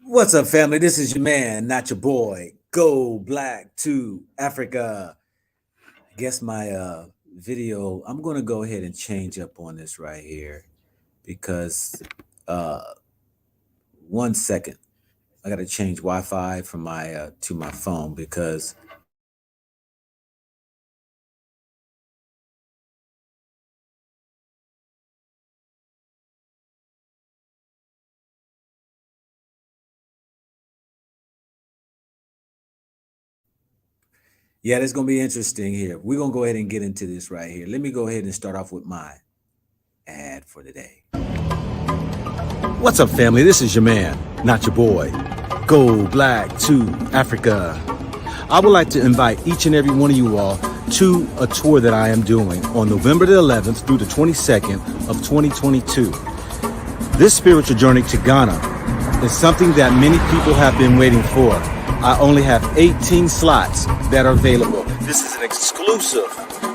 What's up, family? This is your man, not your boy. Go Black to Africa. Guess my video, I'm going to go ahead and change up on this right here because uh 1 second. I got to change Wi-Fi from my to my phone because yeah, it's going to be interesting here. We're going to go ahead and get into this right here. Let me go ahead and start off with my ad for today. What's up, family? This is your man, not your boy. Go Black to Africa. I would like to invite each and every one of you all to a tour that I am doing on November the 11th through the 22nd of 2022. This spiritual journey to Ghana is something that many people have been waiting for. I only have 18 slots that are available. This is an exclusive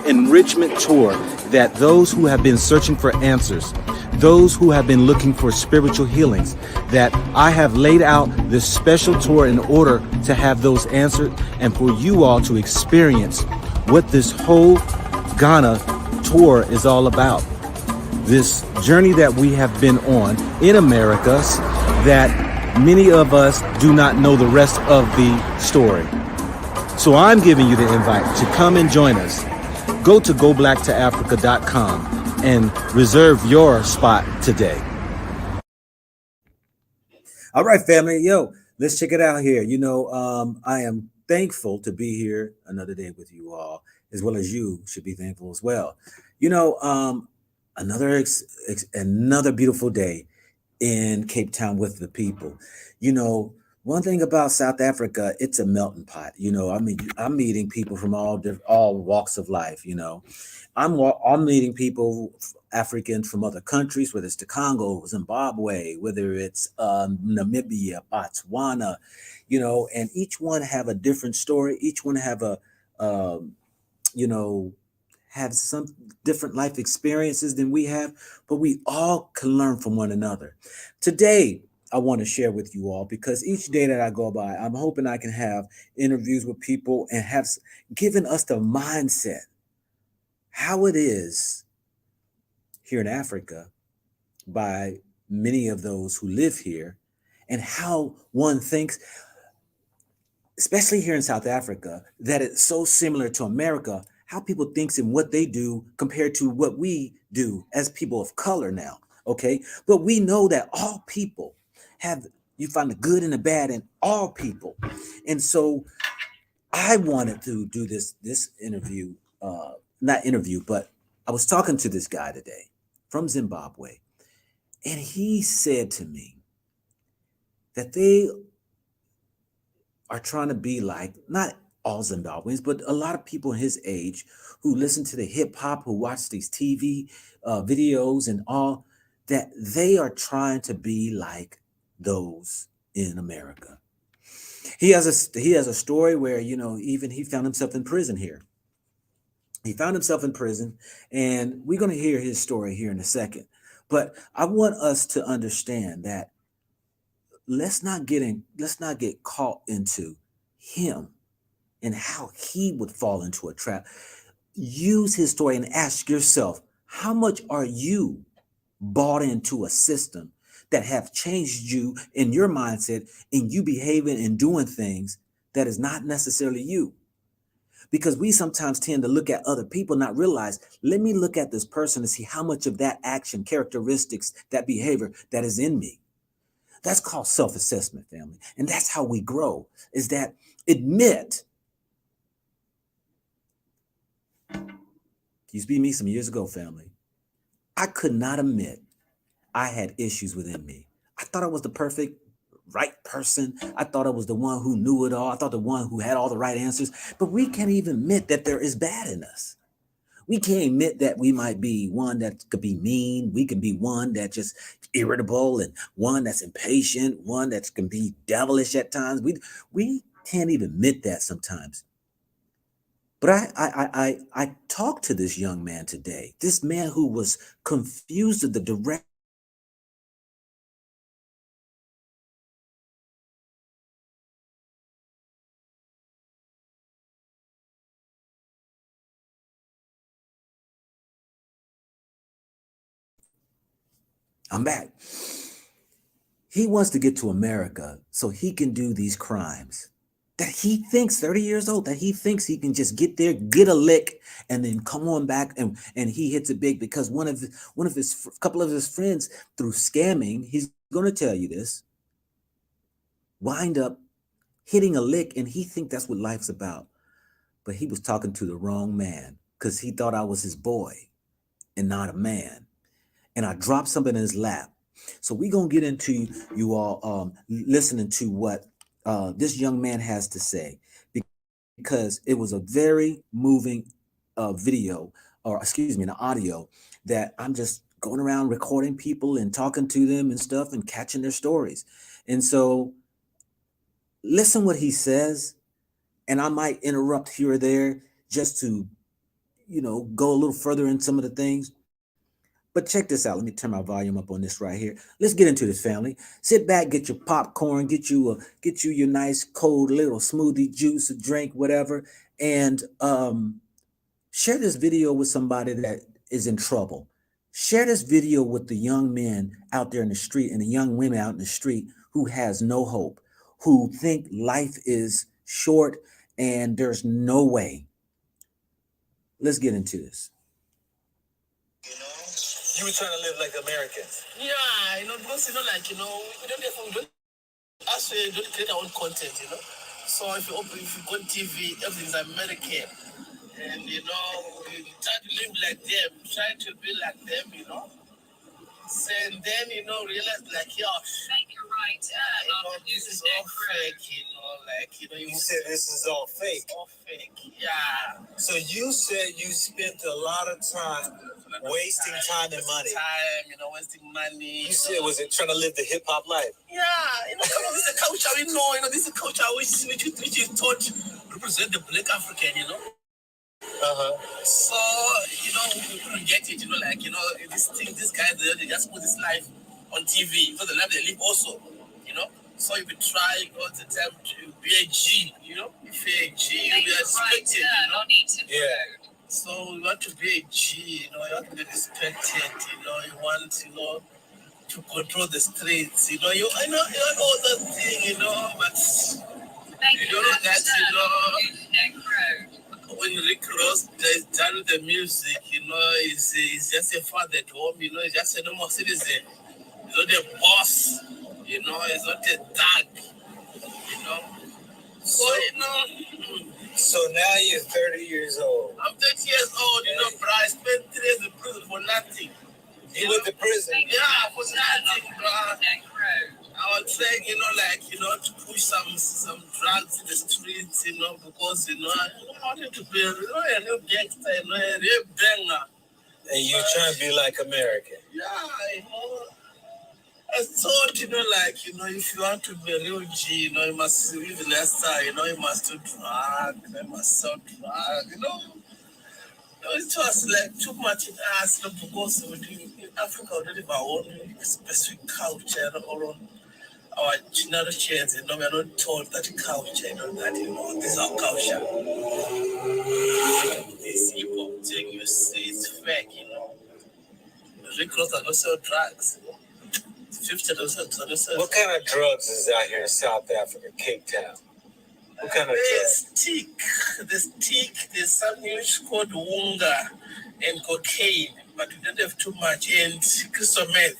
enrichment tour that those who have been searching for answers, those who have been looking for spiritual healings, that I have laid out this special tour in order to have those answered and for you all to experience what this whole Ghana tour is all about. This journey that we have been on in Americas that many of us do not know the rest of the story. So I'm giving you the invite to come and join us. Go to goblacktoafrica.com and reserve your spot today. All right, family. Yo, let's check it out here. I am thankful to be here another day with you all, as well as you should be thankful as well. You know, um, another beautiful day in Cape Town with the people. You know, one thing about South Africa, it's a melting pot. I'm meeting people from all walks of life. I'm meeting people, Africans from other countries, whether it's the Congo, Zimbabwe, whether it's Namibia, Botswana, and each one have a different story. Each one have um, you know, have some different life experiences than we have, but we all can learn from one another. Today, I want to share with you all because each day that I go by, I'm hoping I can have interviews with people and given us the mindset how it is here in Africa by many of those who live here and how one thinks, especially here in South Africa, that it's so similar to America, how people thinks and what they do compared to what we do as people of color now. Okay. But we know that all people have, you find the good and the bad in all people. And so I wanted to do this interview, not interview, but I was talking to this guy today from Zimbabwe, and he said to me that they are trying to be like not all Zimbabweans, but a lot of people in his age who listen to the hip hop, who watch these TV videos and all, that they are trying to be like those in America. He has a story where even he found himself in prison here. He found himself in prison, and we're going to hear his story here in a second. But I want us to understand that let's not get caught into him and how he would fall into a trap. Use his story and ask yourself, how much are you bought into a system that have changed you in your mindset and you behaving and doing things that is not necessarily you? Because we sometimes tend to look at other people, not realize, let me look at this person and see how much of that action, characteristics, that behavior that is in me. That's called self-assessment, family. And that's how we grow, is that admit, used to be me some years ago, family. I could not admit I had issues within me. I thought I was the perfect, right person. I thought I was the one who knew it all. I thought the one who had all the right answers. But we can't even admit that there is bad in us. We can't admit that we might be one that could be mean. We can be one that just irritable and one that's impatient, one that can be devilish at times. We can't even admit that sometimes. But I talked to this young man today, this man who was confused at the direct I'm back. He wants to get to America so he can do these crimes that he thinks 30 years old, that he thinks he can just get there, get a lick, and then come on back and he hits it big because one of his couple of his friends through scamming, he's going to tell you this, wind up hitting a lick and he think that's what life's about. But he was talking to the wrong man because he thought I was his boy and not a man. And I dropped something in his lap. So we're gonna get into you all listening to what this young man has to say because it was a very moving video, or excuse me, an audio that I'm just going around recording people and talking to them and stuff and catching their stories. And so listen what he says, and I might interrupt here or there just to, go a little further in some of the things. But check this out. Let me turn my volume up on this right here. Let's get into this, family. Sit back, get your popcorn, get you your nice cold little smoothie juice, a drink, whatever, and share this video with somebody that is in trouble. Share this video with the young men out there in the street and the young women out in the street who has no hope, who think life is short and there's no way. Let's get into this. You were trying to live like Americans. Yeah, because we don't actually don't create our own content, So if you go on TV, everything's American, and we try to live like them, try to be like them, and then realize like, yeah, you're right. This is all fake, You said this is all fake. It's all fake, yeah. So you said you spent a lot of time wasting time and money. Wasting money. You said, was it trying to live the hip hop life? Yeah, this is a culture we know. This is a culture which is taught to represent the Black African. So we couldn't get it. This guy they just put this life on TV for the life they live also. So if you try all the time to be a G, if you're a G, you'll be respected. Yeah. So you want to be a G, you want to be respected, you want, to control the streets, I know all that thing, but you don't know that, when Rick Ross is done with the music, he's just a father at home, he's just a normal citizen. He's not a boss, he's not a thug, So, So now you're 30 years old. I'm 30 years old, but I spent 3 years in prison for nothing. You went to prison? Yeah, for nothing, bro. I was trying, to push some drugs in the streets, because, I wanted to be a real gangster, a real banger. And you're trying to be like American? Yeah, I thought, if you want to be a real G, you must live lesser, you must do drugs, you must sell drugs, It was like too much in us, because in Africa we don't have our own specific culture, our generations, we are not taught that culture, that this is our culture. This hip hop thing you see is fake, Rick Ross are also drugs. 50%. What kind of drugs is out here in South Africa, Cape Town? What kind of drugs? There's something which called wunga and cocaine, but we don't have too much, and crystal meth.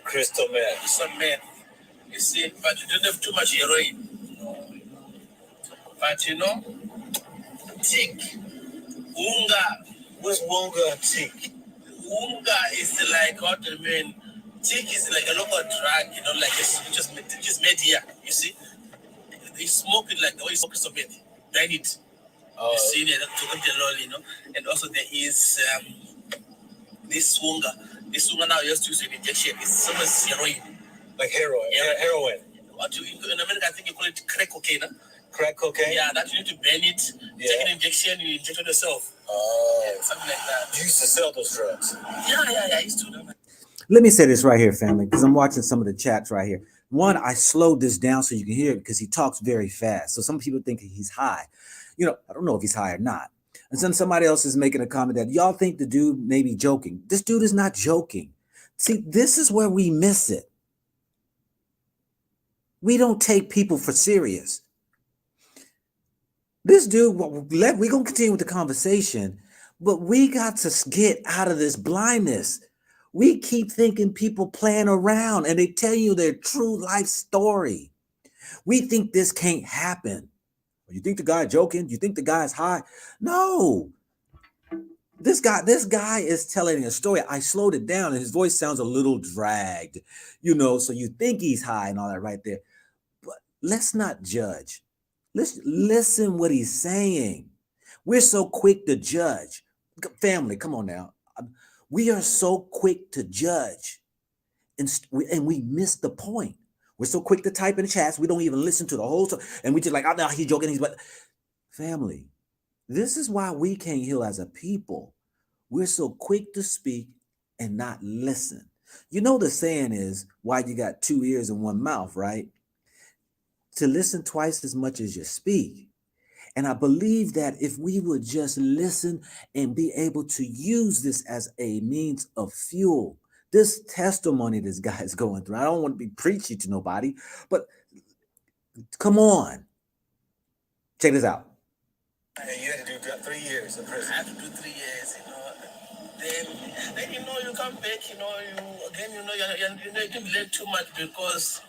Crystal meth. Crystal meth. You see, but we don't have too much heroin. But tick, wunga. What's wunga and tick? Wunga is like what I mean. Tick is like a local drug, like it's just made here. You see, they smoke it like the way you smoke crystal meth. Burn it. You see it and also there is this wunga. This wunga now used to use an injection. It's similar to heroin. Like heroin? Yeah. Heroin. In America, I think you call it crack cocaine. Huh? Crack cocaine? Yeah, that you need to burn it, take an injection, you inject it yourself. Something like that. You used to sell those drugs? Yeah, I used to. Let me say this right here, family, because I'm watching some of the chats right here. One, I slowed this down so you can hear it because he talks very fast. So some people think he's high. I don't know if he's high or not. And then somebody else is making a comment that y'all think the dude may be joking. This dude is not joking. See, this is where we miss it. We don't take people for serious. This dude, we're going to continue with the conversation, but we got to get out of this blindness. We keep thinking people playing around and they tell you their true life story. We think this can't happen. You think the guy joking? You think the guy's high? No. This guy is telling a story. I slowed it down and his voice sounds a little dragged, so you think he's high and all that right there. But let's not judge. Let's listen what he's saying. We're so quick to judge. Family, come on now. We are so quick to judge and we miss the point. We're so quick to type in the chats. We don't even listen to the whole story. And we just like, oh, no, he's joking. But family, this is why we can't heal as a people. We're so quick to speak and not listen. The saying is, why you got two ears and one mouth, right? To listen twice as much as you speak. And I believe that if we would just listen and be able to use this as a means of fuel, this testimony this guy is going through, I don't want to be preachy to nobody, but come on. Check this out. And you had to do 3 years in prison. I had to do 3 years, Then you come back, you didn't learn too much because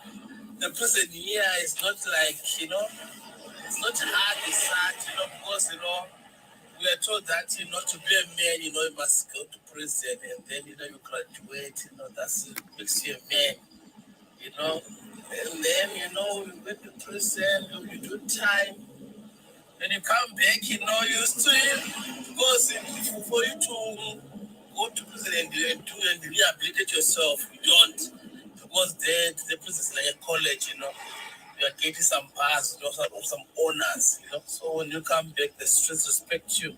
the prison here is not like, it's not hard as such, because, we are told that, to be a man, you must go to prison and then, you graduate, that makes you a man, and then, you go to prison, you do time, and you come back, you still, because for you to go to prison and rehabilitate yourself, you don't, because the prison is like a college, you are getting some bars, some honors, so when you come back, the streets respect you.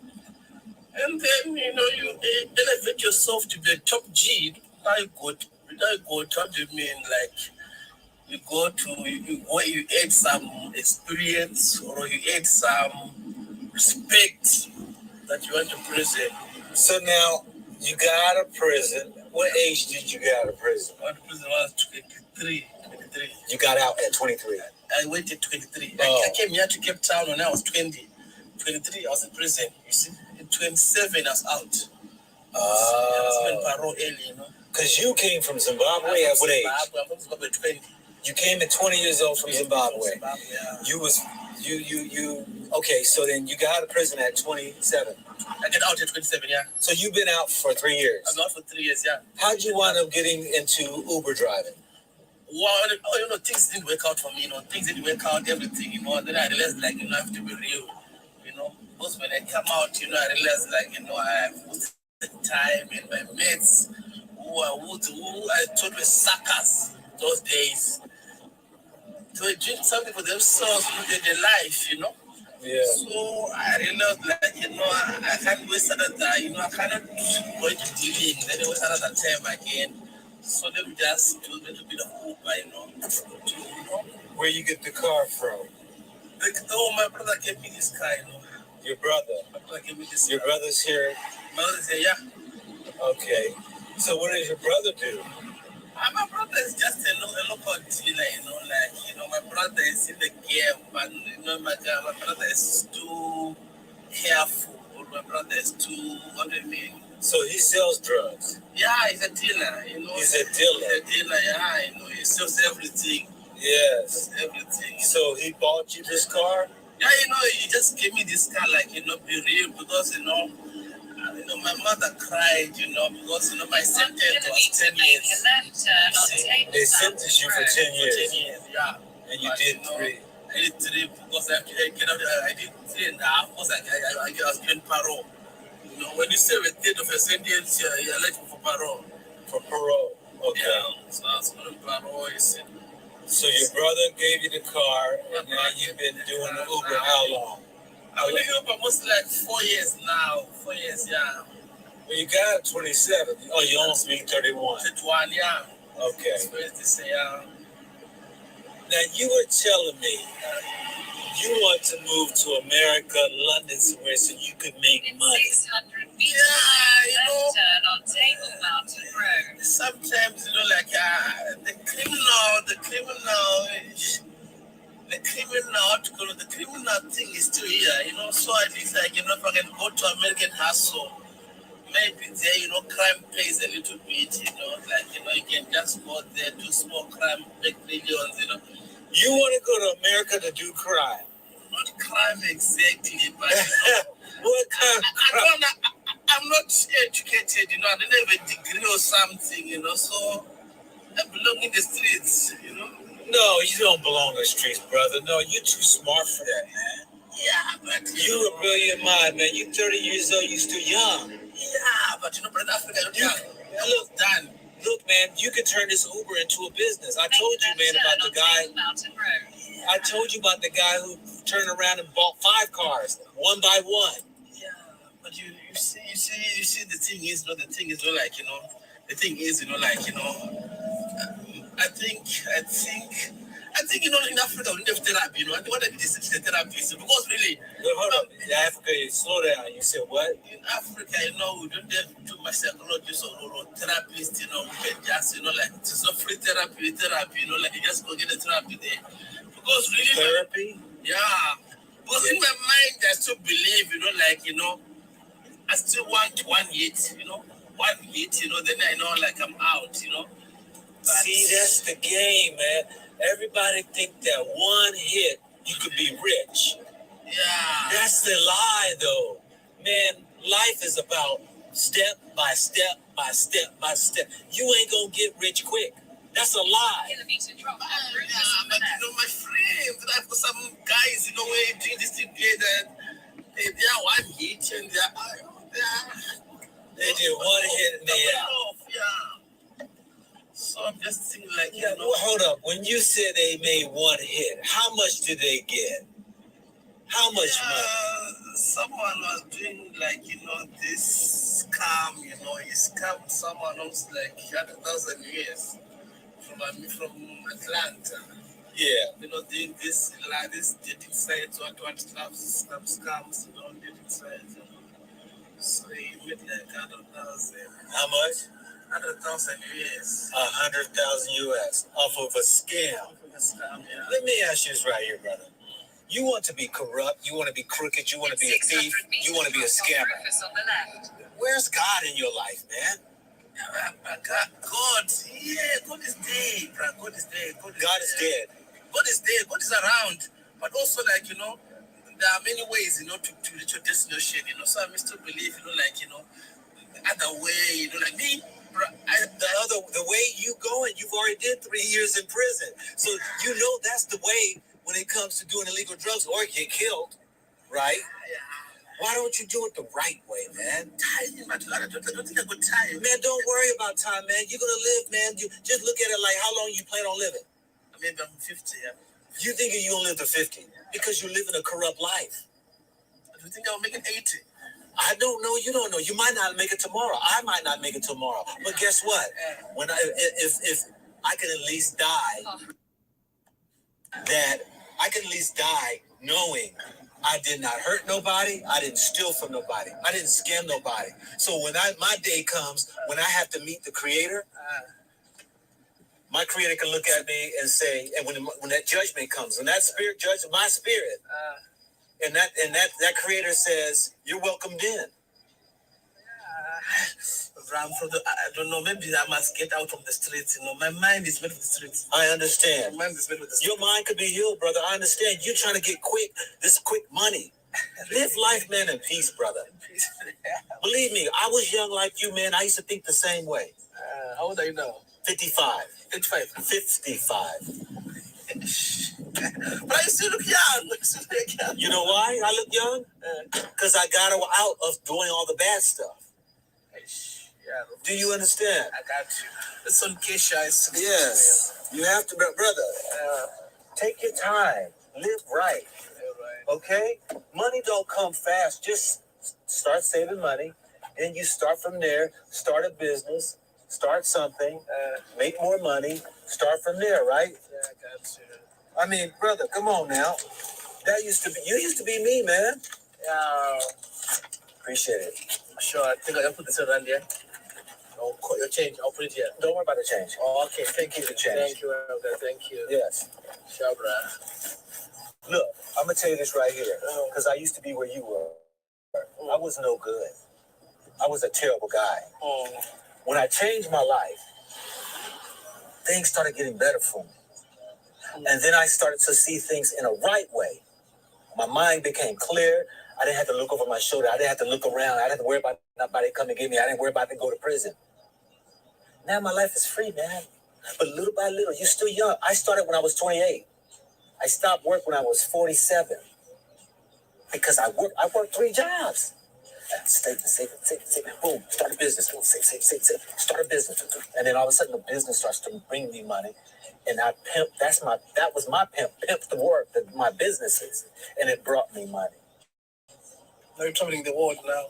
And then, you elevate yourself to be a top G. Now you go, what do you mean? Like, you add some experience or you add some respect that you want to prison. So now, you got out of prison. What age did you get out of prison? I went to prison when I was 23. You got out at 23? I went at 23. I came here to Cape Town when I was 20. 23, I was in prison, you see. In 27, I was out. I was in parole early, Because you came from Zimbabwe at what age? I'm from Zimbabwe at 20. You came at 20 years old from Zimbabwe. Okay, so then you got out of prison at 27. I got out at 27, yeah. So you've been out for 3 years? I've been out for 3 years, yeah. How'd you wind up getting into Uber driving? Well, things didn't work out for me, things didn't work out, everything, then I realized, like, I have to be real, because when I come out, I realized, like, I have put the time and my mates who I thought were suckers those days. So they doing something for themselves, with their life, Yeah. So I realized, like, I can't waste another time, I cannot go into dealing, then I waste another time again. So let me just do a little bit of Uber, Where you get the car from? My brother gave me this car, Your brother? My brother gave me this Your car. brother's here? My brother's here, yeah. Okay. So what does your brother do? My brother is just a local dealer, my brother is in the game, but, my brother is too careful, or my brother is too, what do you mean? So he sells drugs? Yeah, he's a dealer, He's a dealer? He's a dealer, yeah, he sells everything. Yes. Everything. So he bought you this car? Yeah, he just gave me this car, like, be real, because, my mother cried, because, my sentence was 10 years. They sentenced you for 10 years? 10 years, yeah. And you did 3? I did 3 because I did 3.5 because I was doing parole. When you serve a third of a sentence, you're eligible for parole. For parole? Okay. Yeah, so I was doing parole, you see. So your brother gave you the car, and now you've been doing the Uber how long? I've been doing Uber almost like 4 years now. 4 years, yeah. Well, you got it 27. Oh, you almost mean 31. 31, yeah. Okay. That's what they say, yeah. Now, you were telling me you want to move to America, London, somewhere, so you could make money. turn on Table Mountain Road. Sometimes, like the criminal thing is still here, so at least like, if I can go to American Hustle, maybe there, crime pays a little bit, like, you can just go there, do small crime, make millions. You want to go to America to do crime? Not crime exactly, but what kind of crime? I'm not educated, I don't have a degree or something, so I belong in the streets. No, you don't belong in the streets, brother. No, you're too smart for that, man. Yeah, but You're a brilliant mind, man. You're 30 years old, you're still young. Yeah, but brother Africa, look, done. Look, man, you can turn this Uber into a business. I told you, man, about the guy. I told you about the guy who turned around and bought 5 cars, one by one. Yeah, but you see, the thing is, the thing is, like, the thing is, I think, in Africa, we don't have therapy, I think what I did is the therapist, because really... Look, hold up. In Africa, slow down. You said what? In Africa, we don't have too much psychologists or therapists, we can just, like, it's not free therapy, like, you just go get a therapy there. Because really... Therapy? Yeah. Because in my mind, I still believe, like, I still want one hit, one hit, then I know, like, I'm out, But, see, that's the game, man. Everybody think that one hit, you could be rich. Yeah. That's the lie, though. Man, life is about step by step by step by step. You ain't gonna get rich quick. That's a lie. But, my friends, I've got some guys, we're doing this together. They are one hit and they did one hit and they out. Yeah. So I'm just thinking like, well, hold up. When you said they made one hit, how much did they get? How much money? Someone was doing like, this scam, he scammed someone else like 100,000 years from Atlanta. Yeah. Doing this dating sites, what scams, dating sites. So he made like 100,000. How much? 100,000 US. 100,000 US off of a scam. Yeah. Let me ask you this right here, brother. You want to be corrupt, you want to be crooked, you want to be a thief, you want to be a scammer. Where's God in your life, man? God, God is dead, bro. God is dead. God is dead. God is dead. God is around. But also, like, there are many ways, to reach your destination, So I still believe, the other way, like me, bro. The way you going, you've already did 3 years in prison. So that's the way when it comes to doing illegal drugs or get killed, right? Yeah. Why don't you do it the right way, man? Time, I don't think I got time. Man, don't worry about time, man. You're going to live, man. You just look at it like how long you plan on living. Maybe I'm 50, yeah. You think you're going to live to 50 because you're living a corrupt life. Do you think I'll make it 80? I don't know. You don't know. You might not make it tomorrow. I might not make it tomorrow. But guess what? When if I can at least die, knowing I did not hurt nobody, I didn't steal from nobody, I didn't scam nobody. So when my day comes, when I have to meet the Creator, my Creator can look at me and say, and when that judgment comes, when that spirit judges my spirit, and that Creator says, "You're welcomed in." I don't know, maybe I must get out of the streets, My mind is made of the streets. I understand. My mind is made of the streets. Your mind could be healed, brother. I understand. You're trying to get quick money. Live life, man, in peace, brother. Believe me, I was young like you, man. I used to think the same way. How old are you now? 55. 55. 55. But I still look young. You know why I look young? Because I got out of doing all the bad stuff. Yeah. Do you understand? I got you. It's on Keisha. Yes. You have to, brother. Take your time. Live right. Okay? Money don't come fast. Just start saving money. And you start from there. Start a business. Start something. Make more money. Start from there, right? Yeah, I got you. I mean, brother, come on now. You used to be me, man. Yeah. Appreciate it. Sure, I think I'll put this around here. I'll cut your change. I'll put it here. Don't worry about the change. Oh, okay, thank you. Keep the change. Thank you, okay, thank you. Yes. Sure, bruh. Look, I'm gonna tell you this right here, because I used to be where you were. I was no good. I was a terrible guy. When I changed my life, things started getting better for me. And then I started to see things in a right way. My mind became clear. I didn't have to look over my shoulder. I didn't have to look around. I didn't have to worry about nobody coming to get me. I didn't worry about to go to prison. Now my life is free, man. But little by little, you're still young. I started when I was 28. I stopped work when I was 47. Because I worked 3 jobs. Save, boom, start a business. Boom, save, start a business. And then all of a sudden the business starts to bring me money. And I pimp, that was my pimp the work, my businesses. And it brought me money. Now you're traveling the world now.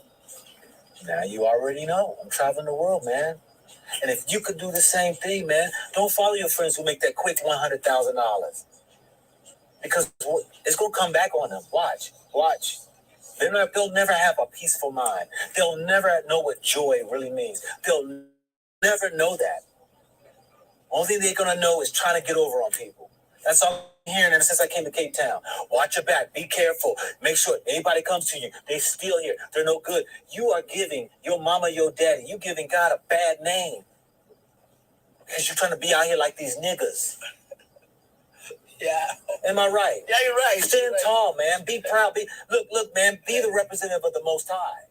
Now you already know. I'm traveling the world, man. And if you could do the same thing, man, don't follow your friends who make that quick $100,000. Because it's going to come back on them. Watch. They'll never have a peaceful mind. They'll never know what joy really means. They'll never know that. Only thing they're going to know is trying to get over on people. That's all I'm hearing ever since I came to Cape Town. Watch your back. Be careful. Make sure anybody comes to you, they steal here. They're no good. You are giving your mama, your daddy, you giving God a bad name. Because you're trying to be out here like these niggas. Yeah. Am I right? Yeah, you're right. Stand tall, man. Be proud. Look, man. Be the representative of the Most High.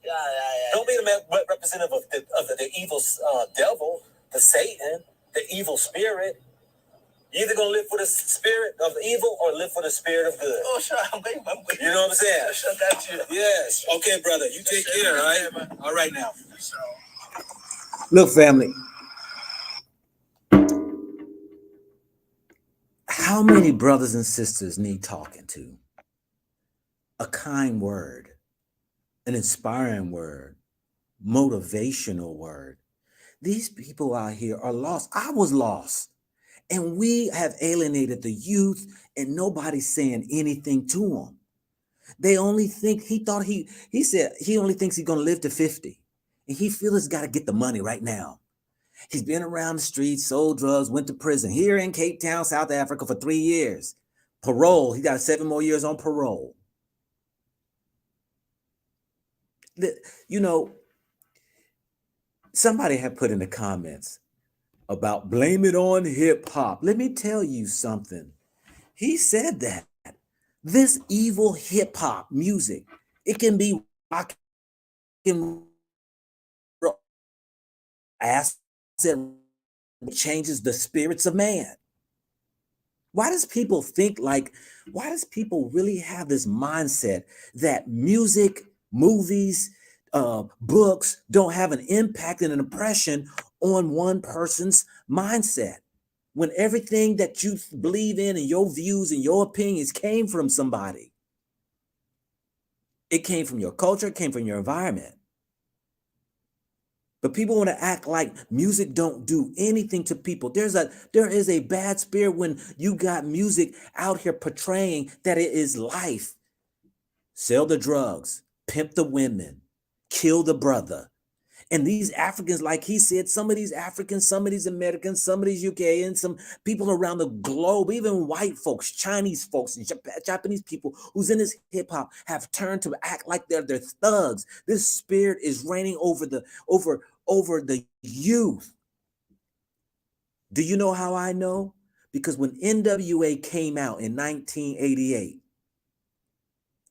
Yeah. Don't be the representative of the evil devil, the Satan, the evil spirit. You're either gonna live for the spirit of evil or live for the spirit of good. Oh, sure. I'm going. You know what I'm saying? Sure, got you. Yes. Okay, brother. You take care. All right. All right now. So. Look, family. How many brothers and sisters need talking to? A kind word, an inspiring word, motivational word. These people out here are lost. I was lost. And we have alienated the youth, and nobody's saying anything to them. They only think he said he only thinks he's going to live to 50. And he feels he's got to get the money right now. He's been around the streets, sold drugs, went to prison here in Cape Town, South Africa for 3 years. Parole. He got 7 more years on parole. You know, somebody had put in the comments about blame it on hip hop. Let me tell you something. He said that this evil hip hop music, it can be rock and roll. Acid changes the spirits of man. Why does people really have this mindset that music, movies, books don't have an impact and an impression on one person's mindset? When everything that you believe in and your views and your opinions came from somebody. It came from your culture, it came from your environment. But people want to act like music don't do anything to people. There is a bad spirit when you got music out here portraying that it is life. Sell the drugs, pimp the women, kill the brother. And these Africans, like he said, some of these Africans, some of these Americans, some of these UKans, some people around the globe, even white folks, Chinese folks, and Japanese people who's in this hip hop have turned to act like they're thugs. This spirit is reigning over the youth. Do you know how I know? Because when NWA came out in 1988,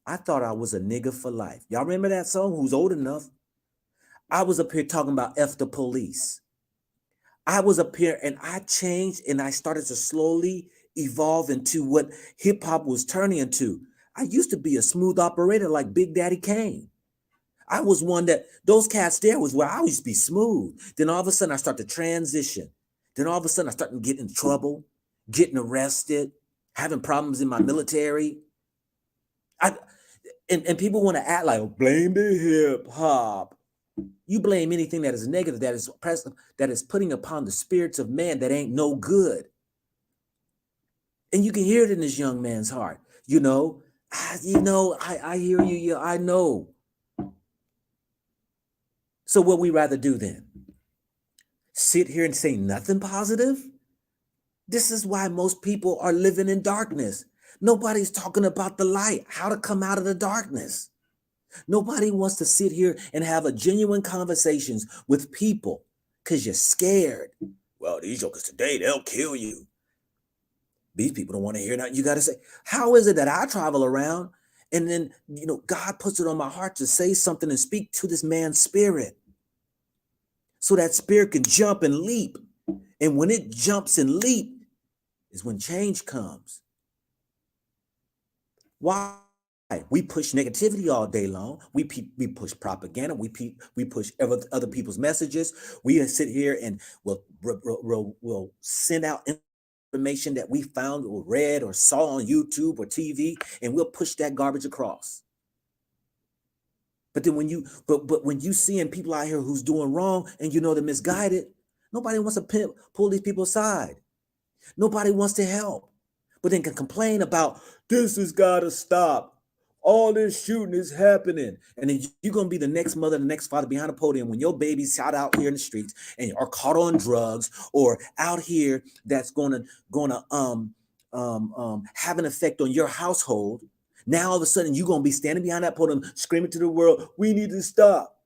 I thought I was a nigga for life. Y'all remember that song? Who's old enough? I was up here talking about F the police. I was up here and I changed and I started to slowly evolve into what hip hop was turning into. I used to be a smooth operator like Big Daddy Kane. I was one that those cats there was where I used to be smooth. Then all of a sudden I start to transition. Then all of a sudden I start to get in trouble, getting arrested, having problems in my military. And people want to act like blame the hip hop. You blame anything that is negative, that is putting upon the spirits of man that ain't no good. And you can hear it in this young man's heart. I hear you. Yeah, I know. So what we rather do then? Sit here and say nothing positive? This is why most people are living in darkness. Nobody's talking about the light, how to come out of the darkness. Nobody wants to sit here and have a genuine conversations with people because you're scared. Well, these jokers today, they'll kill you. These people don't want to hear nothing you got to say. How is it that I travel around and then, God puts it on my heart to say something and speak to this man's spirit so that spirit can jump and leap. And when it jumps and leap is when change comes. Why? We push negativity all day long. We push propaganda. We push other people's messages. We sit here and we'll send out information that we found or read or saw on YouTube or TV, and we'll push that garbage across. But then when you seeing people out here who's doing wrong and they're misguided, nobody wants to pull these people aside. Nobody wants to help, but then can complain about this has got to stop. All this shooting is happening. And then you're going to be the next mother, the next father behind the podium when your baby's out here in the streets and are caught on drugs or out here that's going to have an effect on your household. Now, all of a sudden, you're going to be standing behind that podium screaming to the world, we need to stop.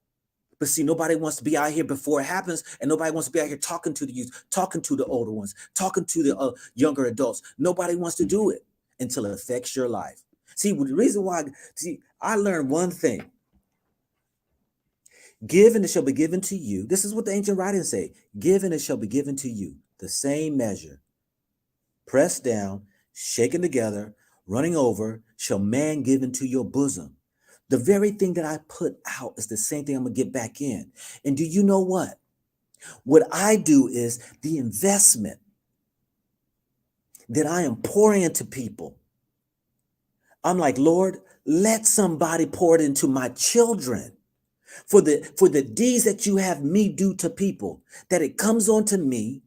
But see, nobody wants to be out here before it happens, and nobody wants to be out here talking to the youth, talking to the older ones, talking to the younger adults. Nobody wants to do it until it affects your life. See, the reason why, I learned one thing. Give and it shall be given to you. This is what the ancient writings say. Give and it shall be given to you. The same measure. Pressed down, shaken together, running over, shall man give into your bosom. The very thing that I put out is the same thing I'm going to get back in. And do you know what? What I do is the investment that I am pouring into people. I'm like, Lord, let somebody pour it into my children for the deeds that you have me do to people, that it comes on to me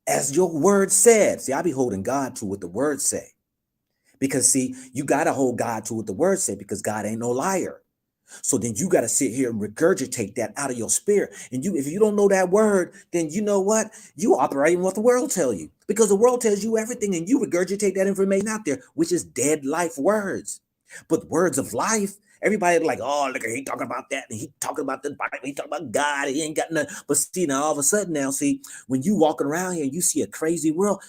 as your word said. See, I be holding God to what the word say. Because see, you got to hold God to what the word say because God ain't no liar. So then you got to sit here and regurgitate that out of your spirit. And if you don't know that word, then you know what? You operating what the world tell you because the world tells you everything and you regurgitate that information out there, which is dead life words. But words of life, everybody like, oh, look, he talking about that and he talking about the Bible, he talking about God, he ain't got nothing. But see, now all of a sudden now, see, when you walking around here and you see a crazy world,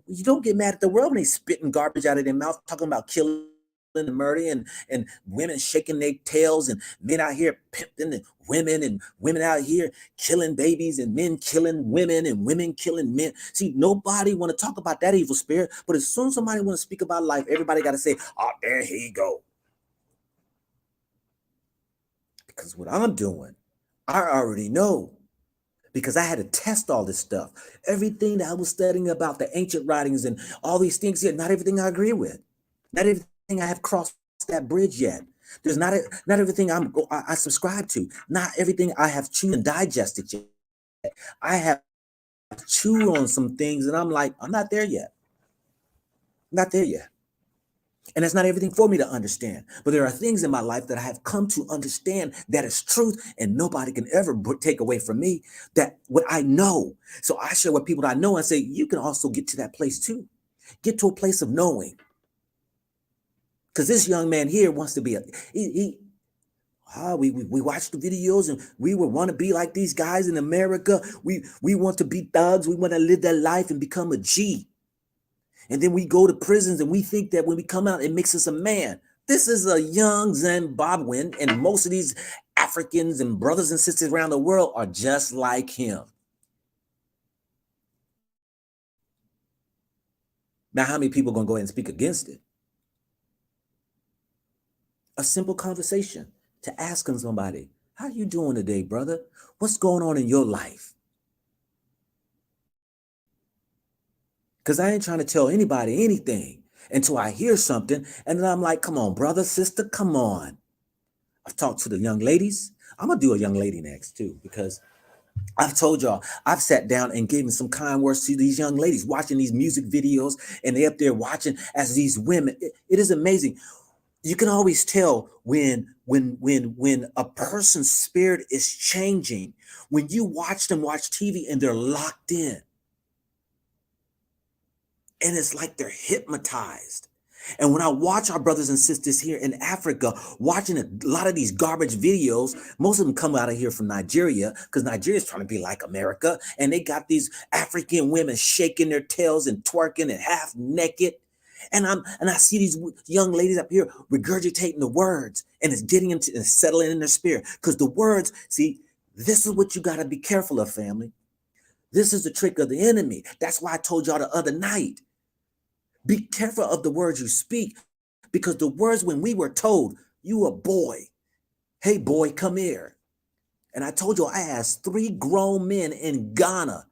you don't get mad at the world when they spitting garbage out of their mouth, talking about killing and murder and women shaking their tails and men out here pimping and women out here killing babies and men killing women and women killing men. See, nobody want to talk about that evil spirit, but as soon as somebody want to speak about life, everybody got to say, oh, there he go. Because what I'm doing, I already know. Because I had to test all this stuff. Everything that I was studying about the ancient writings and all these things here, not everything I agree with. Not everything I have crossed that bridge yet. There's not everything I subscribe to. Not everything I have chewed and digested yet. I have chewed on some things and I'm like, I'm not there yet. Not there yet. And that's not everything for me to understand. But there are things in my life that I have come to understand that is truth and nobody can ever take away from me that what I know. So I share with people that I know and say, you can also get to that place too. Get to a place of knowing. Because this young man here wants to be we watch the videos and we would want to be like these guys in America. We want to be thugs. We want to live that life and become a G. And then we go to prisons and we think that when we come out, it makes us a man. This is a young Zimbabwean, and most of these Africans and brothers and sisters around the world are just like him. Now, how many people are going to go ahead and speak against it? A simple conversation to asking somebody, how you doing today, brother? What's going on in your life? Because I ain't trying to tell anybody anything until I hear something. And then I'm like, come on, brother, sister, come on. I've talked to the young ladies. I'm going to do a young lady next too, because I've told y'all, I've sat down and given some kind words to these young ladies watching these music videos, and they up there watching as these women. It is amazing. You can always tell when a person's spirit is changing when you watch them watch TV and they're locked in. And it's like they're hypnotized. And when I watch our brothers and sisters here in Africa watching a lot of these garbage videos, most of them come out of here from Nigeria because Nigeria is trying to be like America. And they got these African women shaking their tails and twerking and half naked. And I see these young ladies up here regurgitating the words, and it's getting into and settling in their spirit. Because the words, see, this is what you got to be careful of, family. This is the trick of the enemy. That's why I told y'all the other night. Be careful of the words you speak, because the words when we were told, you a boy, hey boy, come here. And I told you I asked 3 grown men in Ghana,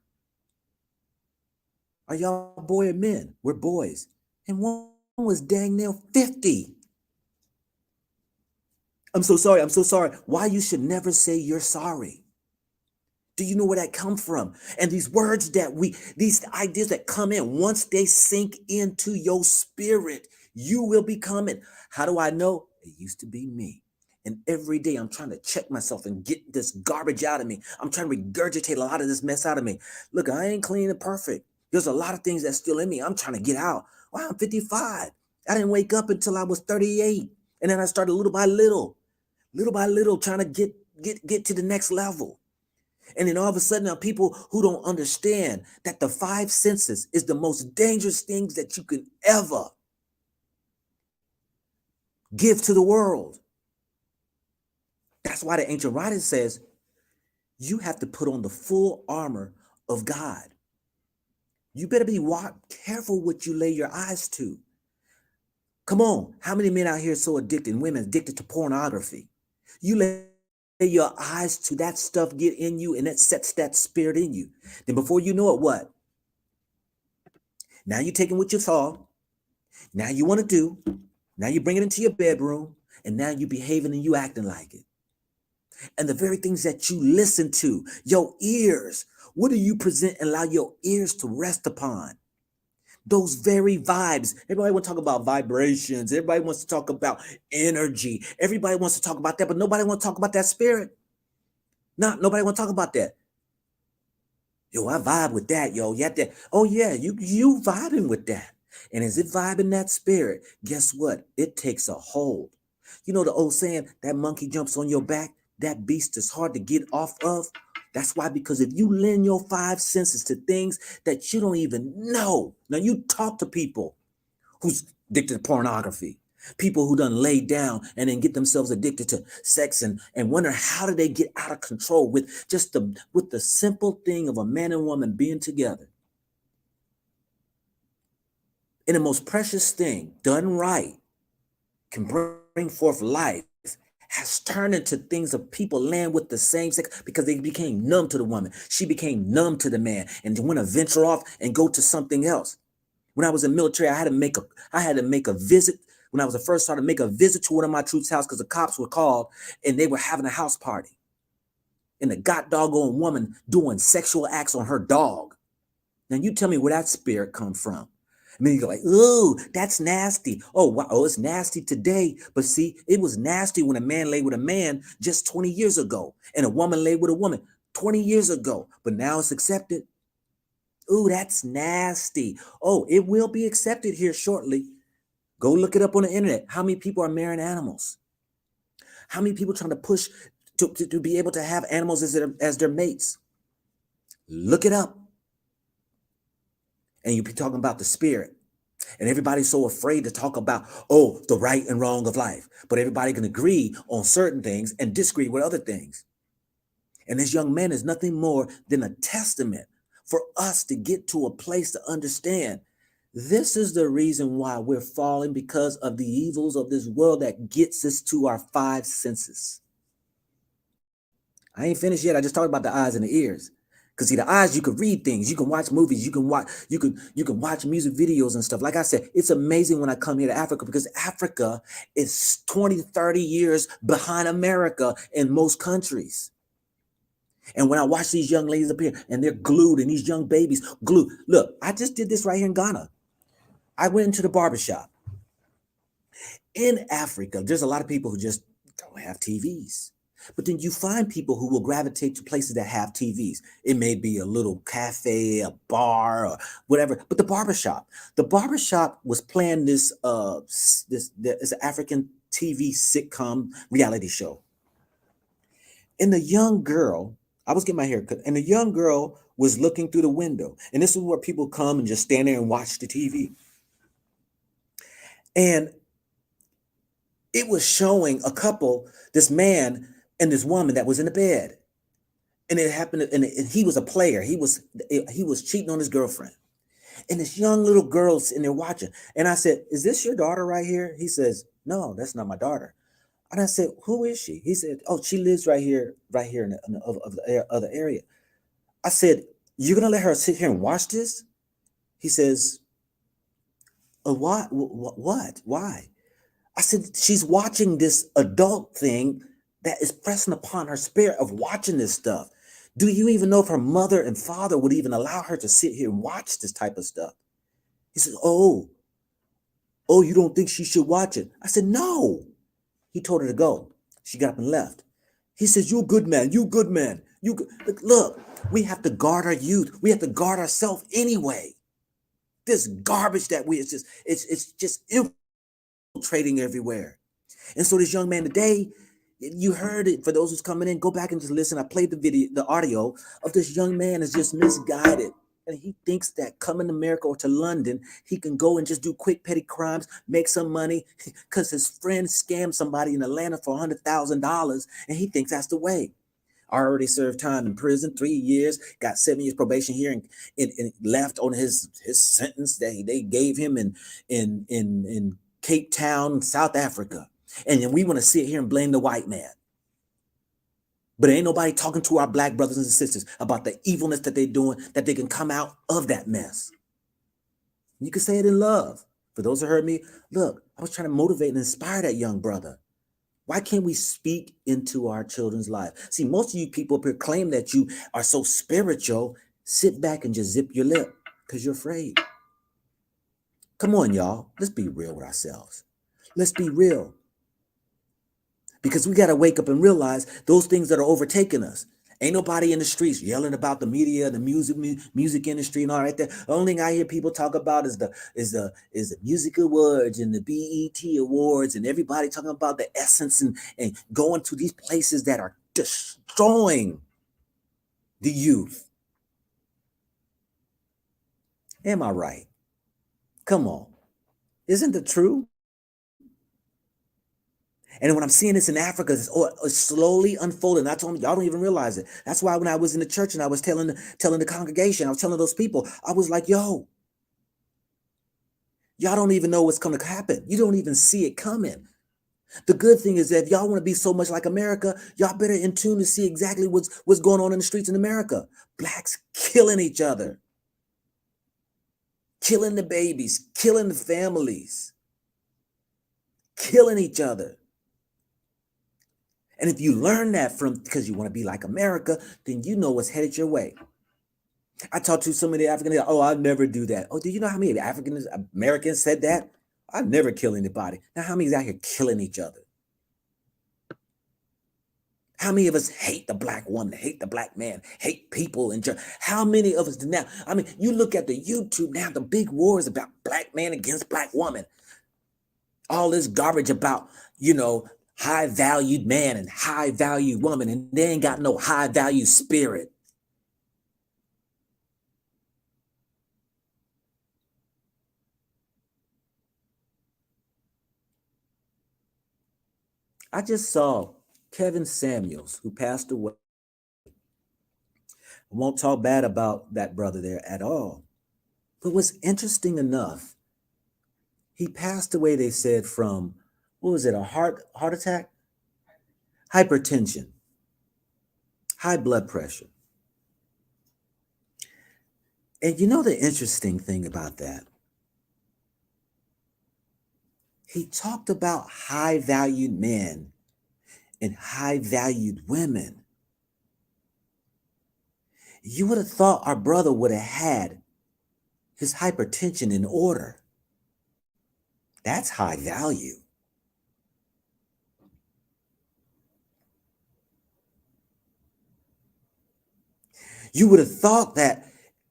are y'all boy or men? We're boys. And one was dang near 50. I'm so sorry. Why you should never say you're sorry. Do you know where that come from? And these words these ideas that come in, once they sink into your spirit, you will become it. How do I know? It used to be me. And every day I'm trying to check myself and get this garbage out of me. I'm trying to regurgitate a lot of this mess out of me. Look, I ain't clean and perfect. There's a lot of things that's still in me. I'm trying to get out. Wow, I'm 55. I didn't wake up until I was 38. And then I started little by little, trying to get to the next level. And then all of a sudden now people who don't understand that the 5 senses is the most dangerous things that you can ever give to the world. That's why the ancient writing says you have to put on the full armor of God. You better be careful what you lay your eyes to. Come on, how many men out here are so addicted, and women addicted to pornography? You lay your eyes to that stuff get in you, and it sets that spirit in you. Then before you know it, what? Now you're taking what you saw. Now you want to do. Now you bring it into your bedroom, and now you behaving and you acting like it. And the very things that you listen to, your ears, what do you present and allow your ears to rest upon? Those very vibes. Everybody wants to talk about vibrations. Everybody wants to talk about energy. Everybody wants to talk about that, but nobody wants to talk about that spirit. Nobody wants to talk about that. Yo, I vibe with that, yo. Yeah, that. Oh yeah, you vibing with that. And as it vibing that spirit, guess what? It takes a hold. You know the old saying, that monkey jumps on your back, that beast is hard to get off of. That's why, because if you lend your 5 senses to things that you don't even know. Now you talk to people who's addicted to pornography, people who done lay down and then get themselves addicted to sex and wonder how do they get out of control with just the simple thing of a man and woman being together. And the most precious thing done right can bring forth life has turned into things of people laying with the same sex because they became numb to the woman. She became numb to the man and want to venture off and go to something else. When I was in the military, I had to make a visit. When I was the first sergeant, make a visit to one of my troops' house because the cops were called and they were having a house party. And the god doggone woman doing sexual acts on her dog. Now you tell me where that spirit come from. I mean, you go like, ooh, that's nasty. Oh, wow, it's nasty today. But see, it was nasty when a man lay with a man just 20 years ago and a woman lay with a woman 20 years ago. But now it's accepted. Ooh, that's nasty. Oh, it will be accepted here shortly. Go look it up on the internet. How many people are marrying animals? How many people trying to push to be able to have animals as their mates? Look it up. And you be talking about the spirit. And everybody's so afraid to talk about, the right and wrong of life. But everybody can agree on certain things and disagree with other things. And this young man is nothing more than a testament for us to get to a place to understand this is the reason why we're falling, because of the evils of this world that gets us to our 5 senses. I ain't finished yet. I just talked about the eyes and the ears. Because see, the eyes, you can read things, you can watch movies, you can watch music videos and stuff. Like I said, it's amazing when I come here to Africa, because Africa is 20, 30 years behind America in most countries. And when I watch these young ladies up here and they're glued, and these young babies glued. Look, I just did this right here in Ghana. I went into the barbershop In Africa, there's a lot of people who just don't have TVs. But then you find people who will gravitate to places that have TVs. It may be a little cafe, a bar, or whatever. But the barbershop was playing this African TV sitcom reality show. And the young girl, I was getting my hair cut, and the young girl was looking through the window. And this is where people come and just stand there and watch the TV. And it was showing a couple, this man and this woman that was in the bed. And it happened, and he was a player. He was cheating on his girlfriend. And this young little girl's in there watching. And I said, "Is this your daughter right here?" He says, "No, that's not my daughter." And I said, "Who is she?" He said, "Oh, she lives right here in the other area." I said, "You're gonna let her sit here and watch this?" He says, "What? What? Why?" I said, "She's watching this adult thing that is pressing upon her spirit of watching this stuff. Do you even know if her mother and father would even allow her to sit here and watch this type of stuff?" He says, "Oh, you don't think she should watch it?" I said, "No." He told her to go. She got up and left. He says, "You good man, you good man. Look, we have to guard our youth. We have to guard ourselves anyway. This garbage that it's just infiltrating everywhere." And so this young man today, you heard it. For those who's coming in, go back and just listen. I played the audio of this young man is just misguided. And he thinks that coming to America or to London, he can go and just do quick petty crimes, make some money, because his friend scammed somebody in Atlanta for $100,000, and he thinks that's the way. I already served time in prison, 3 years, got 7 years probation here, and left on his sentence that they gave him in Cape Town, South Africa. And then we want to sit here and blame the white man. But ain't nobody talking to our black brothers and sisters about the evilness that they're doing, that they can come out of that mess. You can say it in love. For those who heard me, look, I was trying to motivate and inspire that young brother. Why can't we speak into our children's lives? See, most of you people proclaim that you are so spiritual. Sit back and just zip your lip because you're afraid. Come on, y'all. Let's be real with ourselves. Let's be real. Because we got to wake up and realize those things that are overtaking us. Ain't nobody in the streets yelling about the media, the music industry, and all right there. The only thing I hear people talk about is the music awards and the BET awards, and everybody talking about the essence and going to these places that are destroying the youth. Am I right? Come on. Isn't it true? And when I'm seeing this in Africa, it's slowly unfolding. I told them, y'all don't even realize it. That's why when I was in the church and I was telling the congregation, I was telling those people, I was like, yo, y'all don't even know what's going to happen. You don't even see it coming. The good thing is that if y'all want to be so much like America, y'all better in tune to see exactly what's going on in the streets in America. Blacks killing each other, killing the babies, killing the families, killing each other. And if you learn that because you want to be like America, then you know what's headed your way. I talked to so many Africans, oh, I'll never do that. Oh, do you know how many Americans said that? I'd never kill anybody. Now, how many is out here killing each other? How many of us hate the black woman, hate the black man, hate people in general? How many of us do now? I mean, you look at the YouTube now, the big wars about black man against black woman. All this garbage about, high-valued man and high-valued woman, and they ain't got no high-valued spirit. I just saw Kevin Samuels, who passed away. I won't talk bad about that brother there at all. But what's interesting enough, he passed away, they said, from, what was it, a heart attack? Hypertension, high blood pressure. And you know the interesting thing about that? He talked about high-valued men and high-valued women. You would have thought our brother would have had his hypertension in order. That's high value. You would have thought that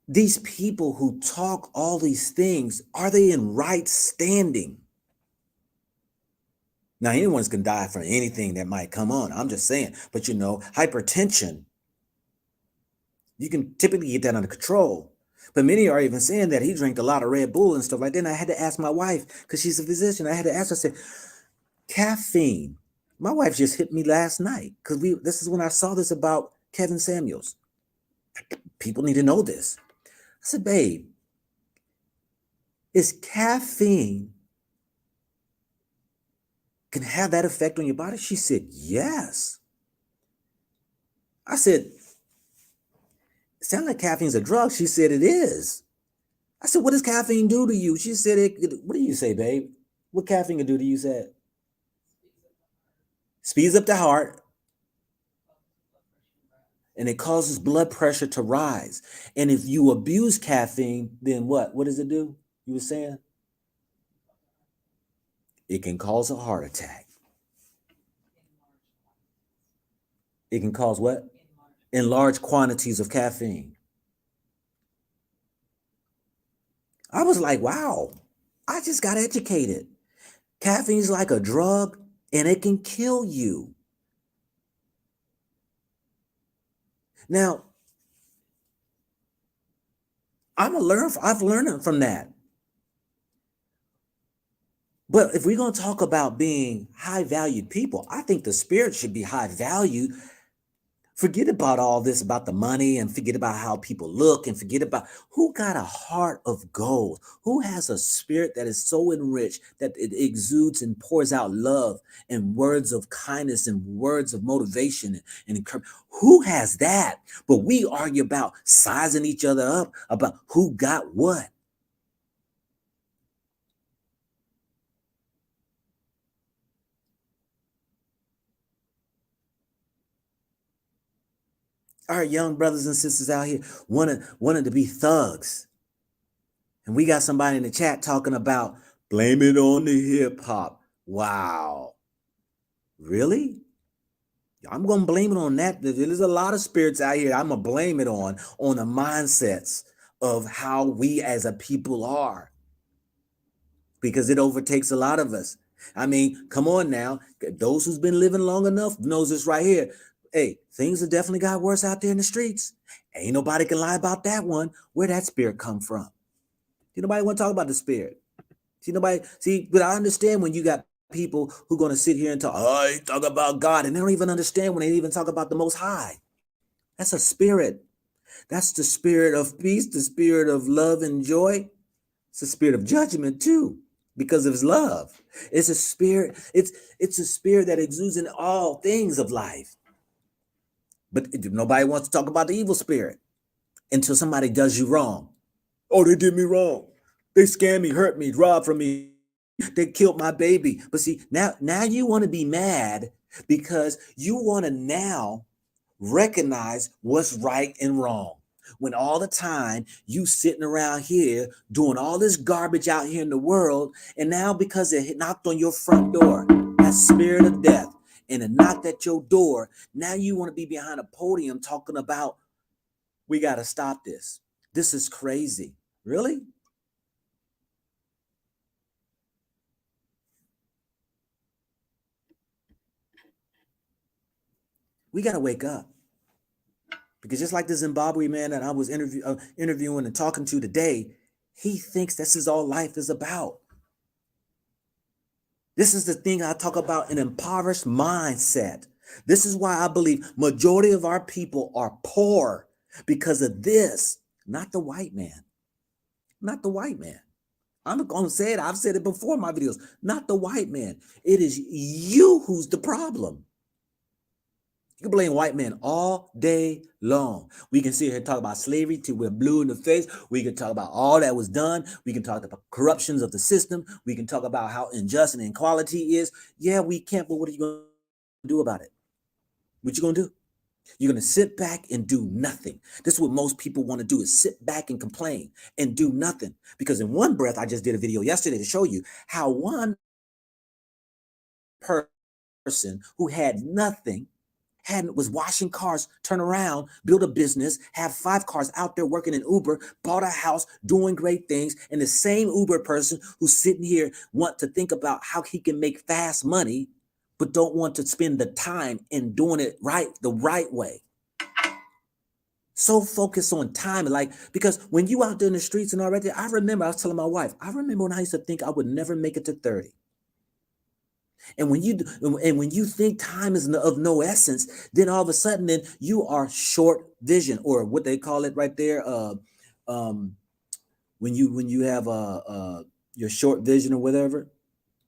these people who talk all these things, are they in right standing? Now, anyone's can die from anything that might come on. I'm just saying. But you know, hypertension, you can typically get that under control. But many are even saying that he drank a lot of Red Bull and stuff like that. And I had to ask my wife, because she's a physician. I had to ask her, I said, caffeine. My wife just hit me last night because this is when I saw this about Kevin Samuels. People need to know this. I said, babe, is caffeine can have that effect on your body? She said, yes. I said, it sounds like caffeine's a drug. She said, it is. I said, what does caffeine do to you? She said, what do you say, babe? What caffeine can do to you, said? Speeds up the heart. And it causes blood pressure to rise. And if you abuse caffeine, then what? What does it do? You were saying? It can cause a heart attack. It can cause what? In large quantities of caffeine. I was like, wow, I just got educated. Caffeine is like a drug and it can kill you. Now, I've learned from that. But if we're going to talk about being high valued people, I think the spirit should be high valued. Forget about all this about the money and forget about how people look and forget about who got a heart of gold, who has a spirit that is so enriched that it exudes and pours out love and words of kindness and words of motivation and encouragement. Who has that? But we argue about sizing each other up about who got what. Our young brothers and sisters out here wanted to be thugs. And we got somebody in the chat talking about blame it on the hip hop. Wow. Really? I'm going to blame it on that. There's a lot of spirits out here I'm going to blame it on the mindsets of how we as a people are. Because it overtakes a lot of us. I mean, come on now. Those who's been living long enough knows this right here. Hey, things have definitely got worse out there in the streets. Ain't nobody can lie about that one. Where that spirit come from? Nobody want to talk about the spirit. But I understand when you got people who going to sit here and talk about God, and they don't even understand when they even talk about the Most High. That's a spirit. That's the spirit of peace, the spirit of love and joy. It's a spirit of judgment too, because of his love. It's a spirit. It's a spirit that exudes in all things of life. But nobody wants to talk about the evil spirit until somebody does you wrong. Oh, they did me wrong. They scammed me, hurt me, robbed from me. They killed my baby. But see, now you want to be mad because you want to now recognize what's right and wrong. When all the time you sitting around here doing all this garbage out here in the world, and now because it knocked on your front door, that spirit of death, and it knocked at your door, now you want to be behind a podium talking about, we got to stop this. This is crazy. Really? We got to wake up. Because just like the Zimbabwe man that I was interviewing and talking to today, he thinks this is all life is about. This is the thing I talk about, an impoverished mindset. This is why I believe majority of our people are poor because of this, not the white man. Not the white man. I'm going to say it. I've said it before in my videos. Not the white man. It is you who's the problem. You can blame white men all day long. We can sit here and talk about slavery till we're blue in the face. We can talk about all that was done. We can talk about corruptions of the system. We can talk about how unjust and inequality is. Yeah, we can't, but what are you going to do about it? What you going to do? You're going to sit back and do nothing. This is what most people want to do, is sit back and complain and do nothing. Because in one breath, I just did a video yesterday to show you how one person who had nothing was washing cars, turn around, build a business, have 5 cars out there working in Uber, bought a house, doing great things, and the same Uber person who's sitting here want to think about how he can make fast money, but don't want to spend the time in doing it right, the right way. So focused on time, like, because when you out there in the streets and already, I remember I was telling my wife, I remember when I used to think I would never make it to 30. And when you think time is of no essence, then all of a sudden, then you are short vision, or what they call it right there. When you have your short vision or whatever,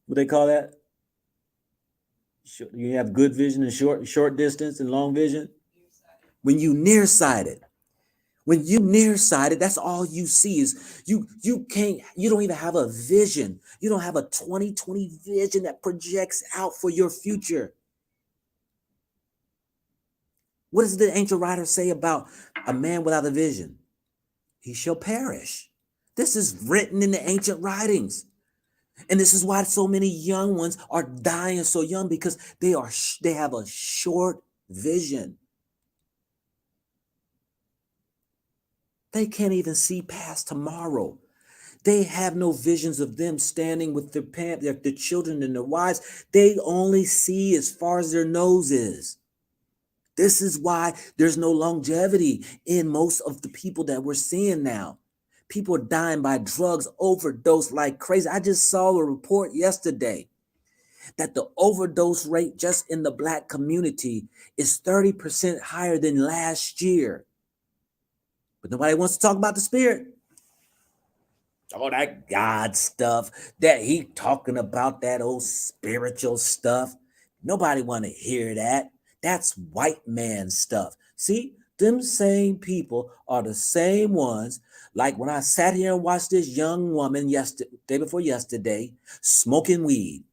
what they call that? You have good vision and short distance and long vision. When you nearsighted. When you nearsighted, that's all you see is you don't even have a vision. You don't have a 2020 vision that projects out for your future. What does the ancient writer say about a man without a vision? He shall perish. This is written in the ancient writings. And this is why so many young ones are dying so young, because they have a short vision. They can't even see past tomorrow. They have no visions of them standing with their children and their wives. They only see as far as their nose is. This is why there's no longevity in most of the people that we're seeing now. People are dying by drugs overdose like crazy. I just saw a report yesterday that the overdose rate just in the Black community is 30% higher than last year. But nobody wants to talk about the spirit. All that God stuff, that he talking about, that old spiritual stuff. Nobody want to hear that. That's white man stuff. See, them same people are the same ones, like when I sat here and watched this young woman day before yesterday smoking weed.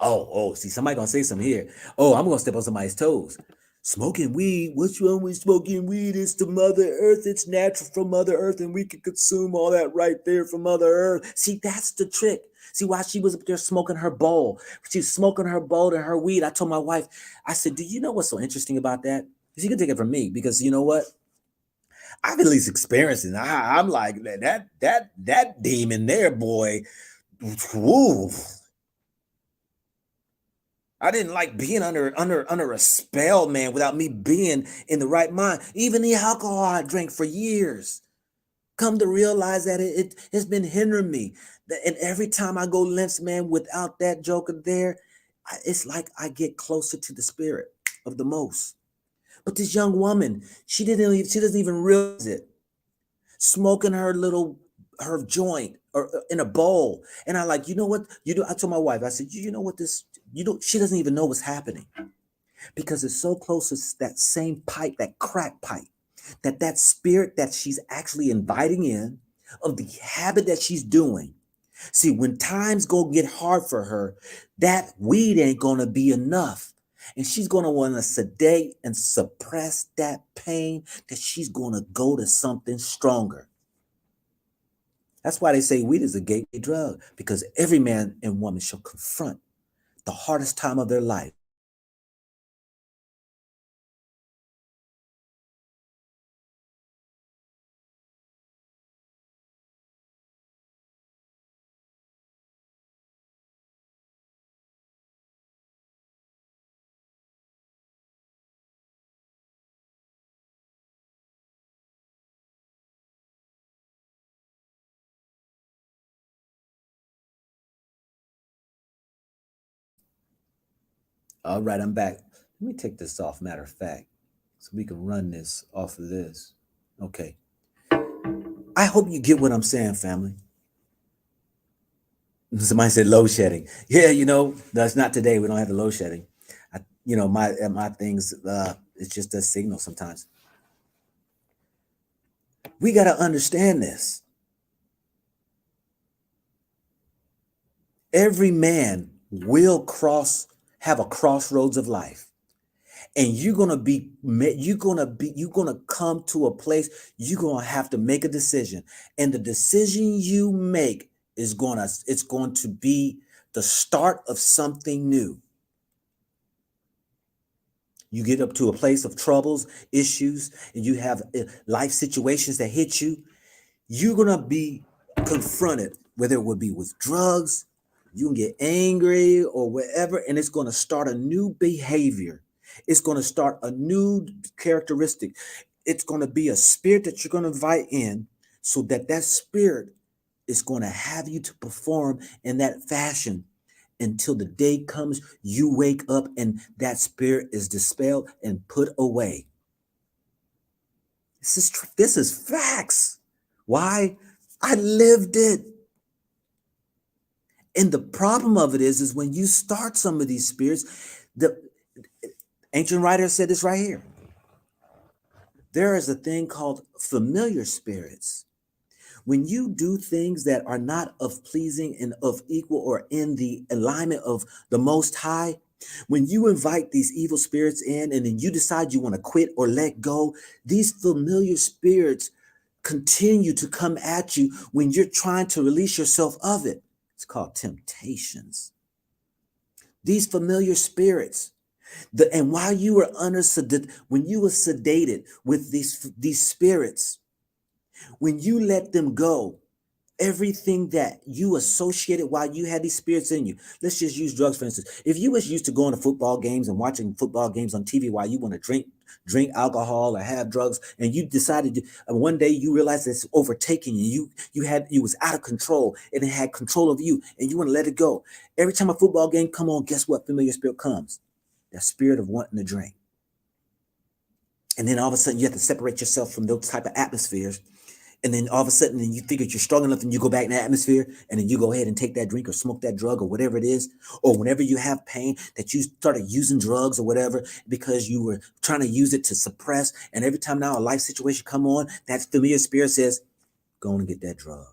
See, somebody gonna say something here. Oh, I'm gonna step on somebody's toes. Smoking weed, what's wrong with smoking weed? It's the Mother Earth, it's natural from Mother Earth, and we can consume all that right there from Mother Earth. See, that's the trick. See, why she was up there smoking her bowl. She's smoking her bowl and her weed. I told my wife, I said, do you know what's so interesting about that? Because you can take it from me, because you know what? I've at least experienced it. I'm like, that demon there, boy. Woo. I didn't like being under a spell, man, without me being in the right mind. Even the alcohol I drank for years. Come to realize that it's been hindering me. And every time I go lynch, man, without that joker there, it's like I get closer to the spirit of the most. But this young woman, she doesn't even realize it. Smoking her joint or in a bowl. And I like, you know what? I told my wife, I said, you know what she doesn't even know what's happening, because it's so close to that same pipe, that crack pipe, that spirit that she's actually inviting in, of the habit that she's doing. See, when times go get hard for her, that weed ain't gonna be enough. And she's gonna want to sedate and suppress that pain, that she's gonna go to something stronger. That's why they say weed is a gateway drug, because every man and woman shall confront the hardest time of their life. All right, I'm back. Let me take this off, matter of fact, so we can run this off of this. Okay. I hope you get what I'm saying, family. Somebody said load shedding. Yeah, that's not today. We don't have the load shedding. My things, it's just a signal sometimes. We got to understand this. Every man will have a crossroads of life. And you're gonna come to a place, you're gonna have to make a decision. And the decision you make it's going to be the start of something new. You get up to a place of troubles, issues, and you have life situations that hit you, you're going to be confronted, whether it would be with drugs, you can get angry or whatever, and it's going to start a new behavior. It's going to start a new characteristic. It's going to be a spirit that you're going to invite in so that that spirit is going to have you to perform in that fashion until the day comes you wake up and that spirit is dispelled and put away. This is facts. Why? I lived it. And the problem of it is when you start some of these spirits, the ancient writer said this right here. There is a thing called familiar spirits. When you do things that are not of pleasing and of equal or in the alignment of the Most High, when you invite these evil spirits in and then you decide you want to quit or let go, these familiar spirits continue to come at you when you're trying to release yourself of it. It's called temptations. These familiar spirits. And while you were when you were sedated with these spirits, when you let them go, everything that you associated while you had these spirits in you. Let's just use drugs, for instance. If you was used to going to football games and watching football games on TV while you want to drink alcohol or have drugs, and you decided to, one day you realized it's overtaking you. You was out of control and it had control of you, and you want to let it go. Every time a football game come on, guess what? Familiar spirit comes. That spirit of wanting to drink. And then all of a sudden you have to separate yourself from those type of atmospheres. And then all of a sudden, then you figure you're strong enough and you go back in the atmosphere and then you go ahead and take that drink or smoke that drug or whatever it is. Or whenever you have pain that you started using drugs or whatever because you were trying to use it to suppress. And every time now a life situation come on, that familiar spirit says, go on and get that drug.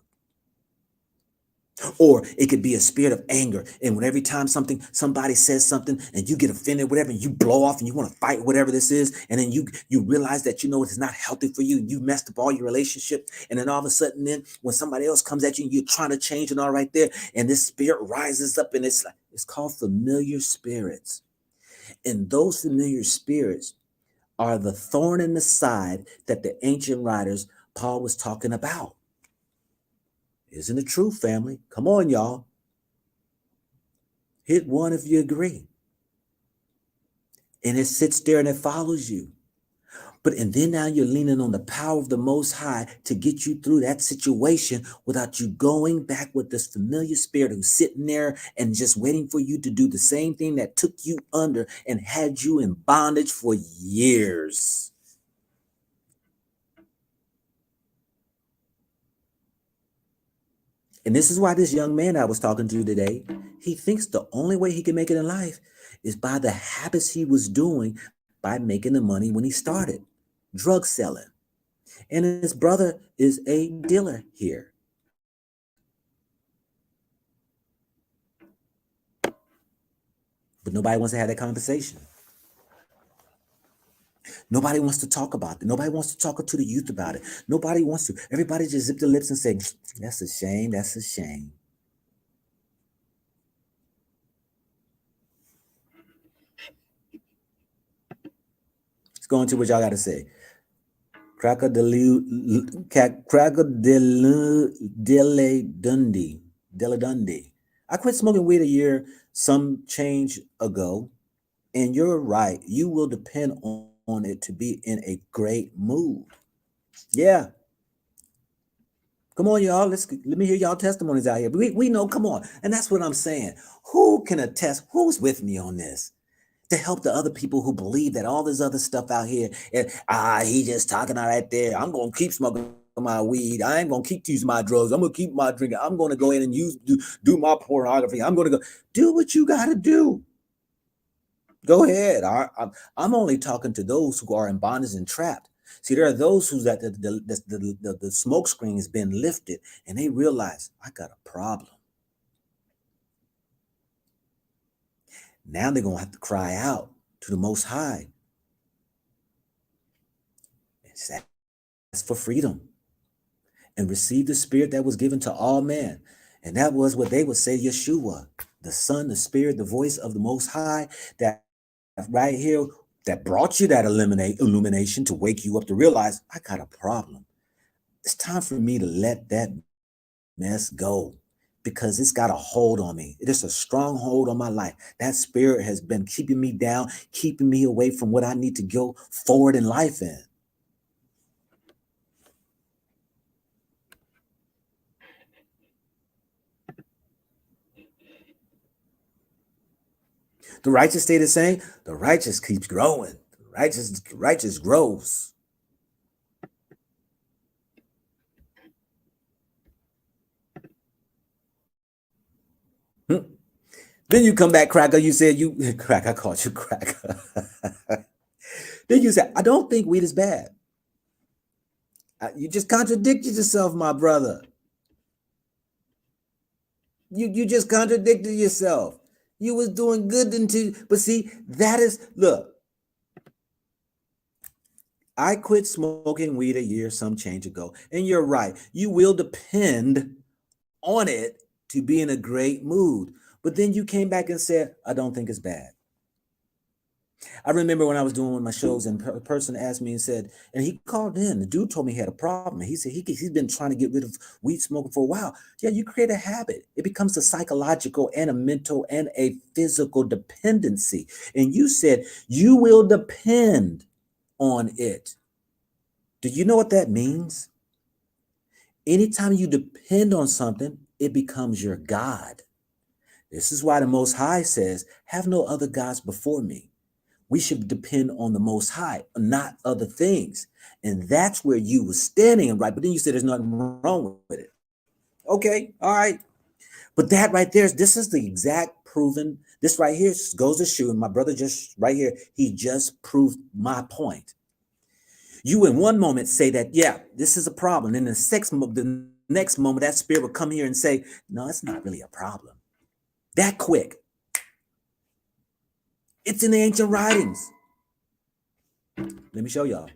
Or it could be a spirit of anger. And when every time somebody says something and you get offended, whatever, and you blow off and you want to fight whatever this is, and then you realize that it's not healthy for you, and you messed up all your relationship, and then all of a sudden then when somebody else comes at you and you're trying to change and all right there, and this spirit rises up and it's called familiar spirits. And those familiar spirits are the thorn in the side that the ancient writers Paul was talking about. Isn't it true, family? Come on, y'all. Hit one if you agree. And it sits there and it follows you. And then now you're leaning on the power of the Most High to get you through that situation without you going back with this familiar spirit who's sitting there and just waiting for you to do the same thing that took you under and had you in bondage for years. And this is why this young man I was talking to today, he thinks the only way he can make it in life is by the habits he was doing by making the money when he started, drug selling. And his brother is a dealer here. But nobody wants to have that conversation. Nobody wants to talk about it. Nobody wants to talk to the youth about it. Nobody wants to. Everybody just zip their lips and say, that's a shame. That's a shame. Let's go into what y'all got to say. Cracker Dundee. I quit smoking weed a year, some change ago. And you're right. You will depend on it to be in a great mood. Yeah. Come on, y'all. Let me hear y'all testimonies out here. We know, come on. And that's what I'm saying. Who can attest? Who's with me on this? To help the other people who believe that all this other stuff out here, he just talking out right there. I'm going to keep smoking my weed. I ain't going to keep using my drugs. I'm going to keep my drinking. I'm going to go in and do my pornography. I'm going to go do what you got to do. Go ahead. I'm only talking to those who are in bondage and trapped. See, there are those who's that the smoke screen has been lifted and they realize I got a problem. Now they're going to have to cry out to the Most High and ask for freedom and receive the spirit that was given to all men. And that was what they would say, Yeshua, the Son, the Spirit, the voice of the Most High, that right here, that brought you that illumination to wake you up to realize I got a problem. It's time for me to let that mess go because it's got a hold on me. It is a strong hold on my life. That spirit has been keeping me down, keeping me away from what I need to go forward in life in. The righteous stay the same. The righteous keeps growing. The righteous grows. Then you come back, Cracker. You said you crack. I called you Cracker. Then you said, I don't think weed is bad. You just contradicted yourself, my brother. You just contradicted yourself. You was doing good until, but see, that is, look, I quit smoking weed a year, some change ago. And you're right. You will depend on it to be in a great mood. But then you came back and said, I don't think it's bad. I remember when I was doing one of my shows and a person asked me and said, and he called in, the dude told me he had a problem. He said he's been trying to get rid of weed smoking for a while. Yeah, you create a habit. It becomes a psychological and a mental and a physical dependency. And you said you will depend on it. Do you know what that means? Anytime you depend on something, it becomes your God. This is why the Most High says, have no other gods before me. We should depend on the Most High, not other things. And that's where you were standing, right? But then you said there's nothing wrong with it. Okay, all right. But that right there, this is the exact proven, this right here goes to show, and my brother just right here, he just proved my point. You in one moment say that, yeah, this is a problem. And the next moment, that spirit will come here and say, no, it's not really a problem. That quick. It's in the ancient writings. Let me show y'all.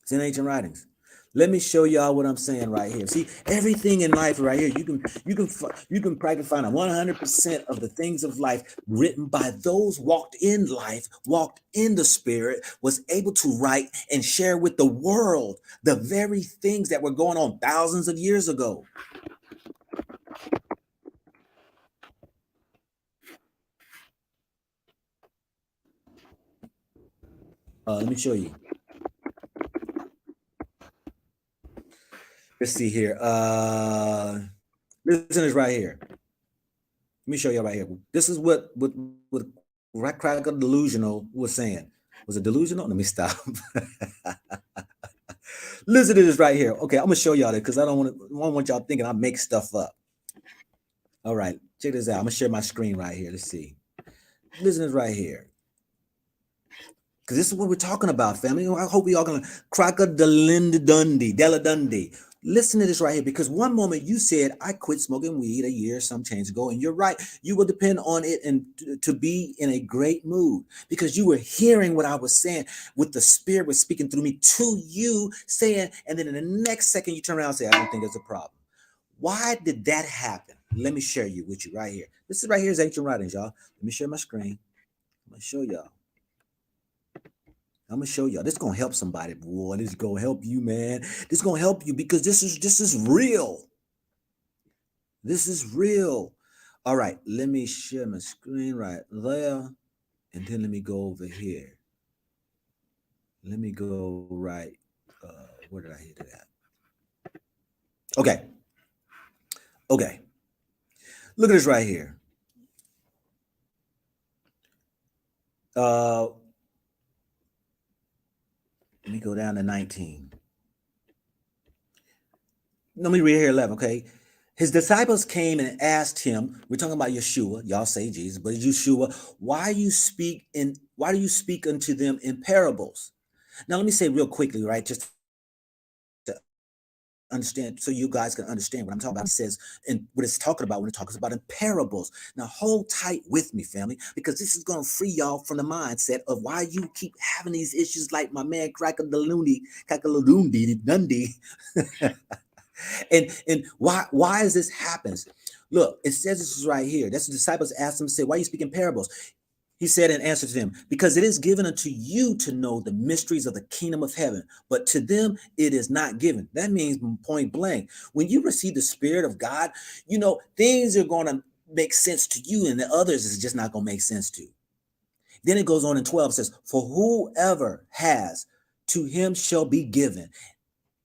It's in ancient writings. Let me show y'all what I'm saying right here. See, everything in life right here, you can practically find 100% of the things of life written by those walked in life, walked in the spirit, was able to write and share with the world the very things that were going on thousands of years ago. Let me show you. Let's see here. Listen is right here. Let me show you right here. This is what Cracker Delusional was saying. Was it delusional? Let me stop. Listen to this right here. Okay, I'm gonna show y'all that because I don't want y'all thinking I make stuff up. All right, check this out. I'm gonna share my screen right here. Let's see. Listen to this right here. Because this is what we're talking about, family. I hope we all gonna Cracker Della Dundee. Listen to this right here, because one moment you said, I quit smoking weed a year, some change ago, and you're right. You will depend on it and to be in a great mood because you were hearing what I was saying, with the spirit was speaking through me to you saying, and then in the next second you turn around and say, I don't think there's a problem. Why did that happen? Let me share you with you right here. This is right here is ancient writings, y'all. Let me share my screen. I'm gonna show y'all. I'm gonna show y'all. This is gonna help somebody, boy. This is gonna help you, man. This is gonna help you because this is real. This is real. All right, let me share my screen right there, and then let me go over here. Let me go right. Where did I hit it at? Okay. Okay. Look at this right here. Let me go down to 19. Let me read here 11, okay? His disciples came and asked him, we're talking about Yeshua, y'all say Jesus, but Yeshua, why do you speak unto them in parables? Now let me say real quickly, right? Just to understand, so you guys can understand what I'm talking about. It says, and what it's talking about when it talks about in parables. Now hold tight with me, family, because this is going to free y'all from the mindset of why you keep having these issues like my man Cracker Dundee. And why is this happens? Look, it says this is right here. That's the disciples asked him, say, why are you speaking parables? He said in answer to them, because it is given unto you to know the mysteries of the kingdom of heaven, but to them it is not given. That means point blank. When you receive the Spirit of God, things are going to make sense to you, and the others is just not going to make sense to. Then it goes on in 12, says, for whoever has, to him shall be given.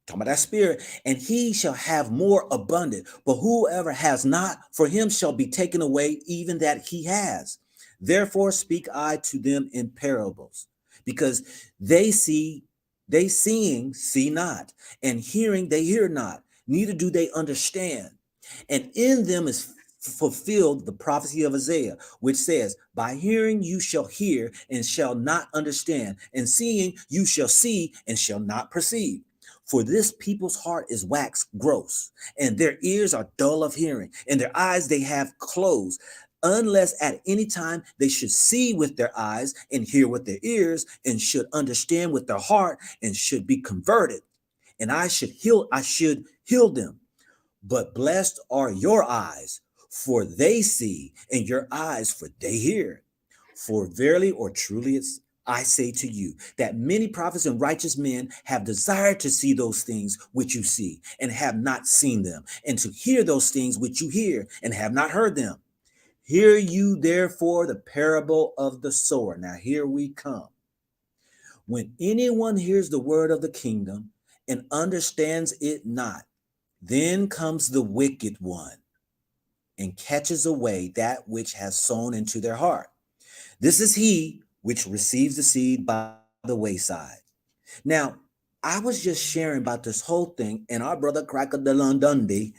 Talking about that Spirit, and he shall have more abundant. But whoever has not, for him shall be taken away even that he has. Therefore speak I to them in parables, because they seeing, see not, and hearing, they hear not, neither do they understand. And in them is fulfilled the prophecy of Isaiah, which says, by hearing you shall hear and shall not understand, and seeing you shall see and shall not perceive. For this people's heart is waxed gross, and their ears are dull of hearing, and their eyes they have closed, unless at any time they should see with their eyes and hear with their ears, and should understand with their heart, and should be converted, and I should heal them. But blessed are your eyes, for they see, and your eyes, for they hear. For verily or truly I say to you, that many prophets and righteous men have desired to see those things which you see, and have not seen them, and to hear those things which you hear, and have not heard them. Hear you therefore the parable of the sower. Now here we come. When anyone hears the word of the kingdom and understands it not, then comes the wicked one and catches away that which has sown into their heart. This is he which receives the seed by the wayside. Now, I was just sharing about this whole thing, and our brother Cracker de Londundy,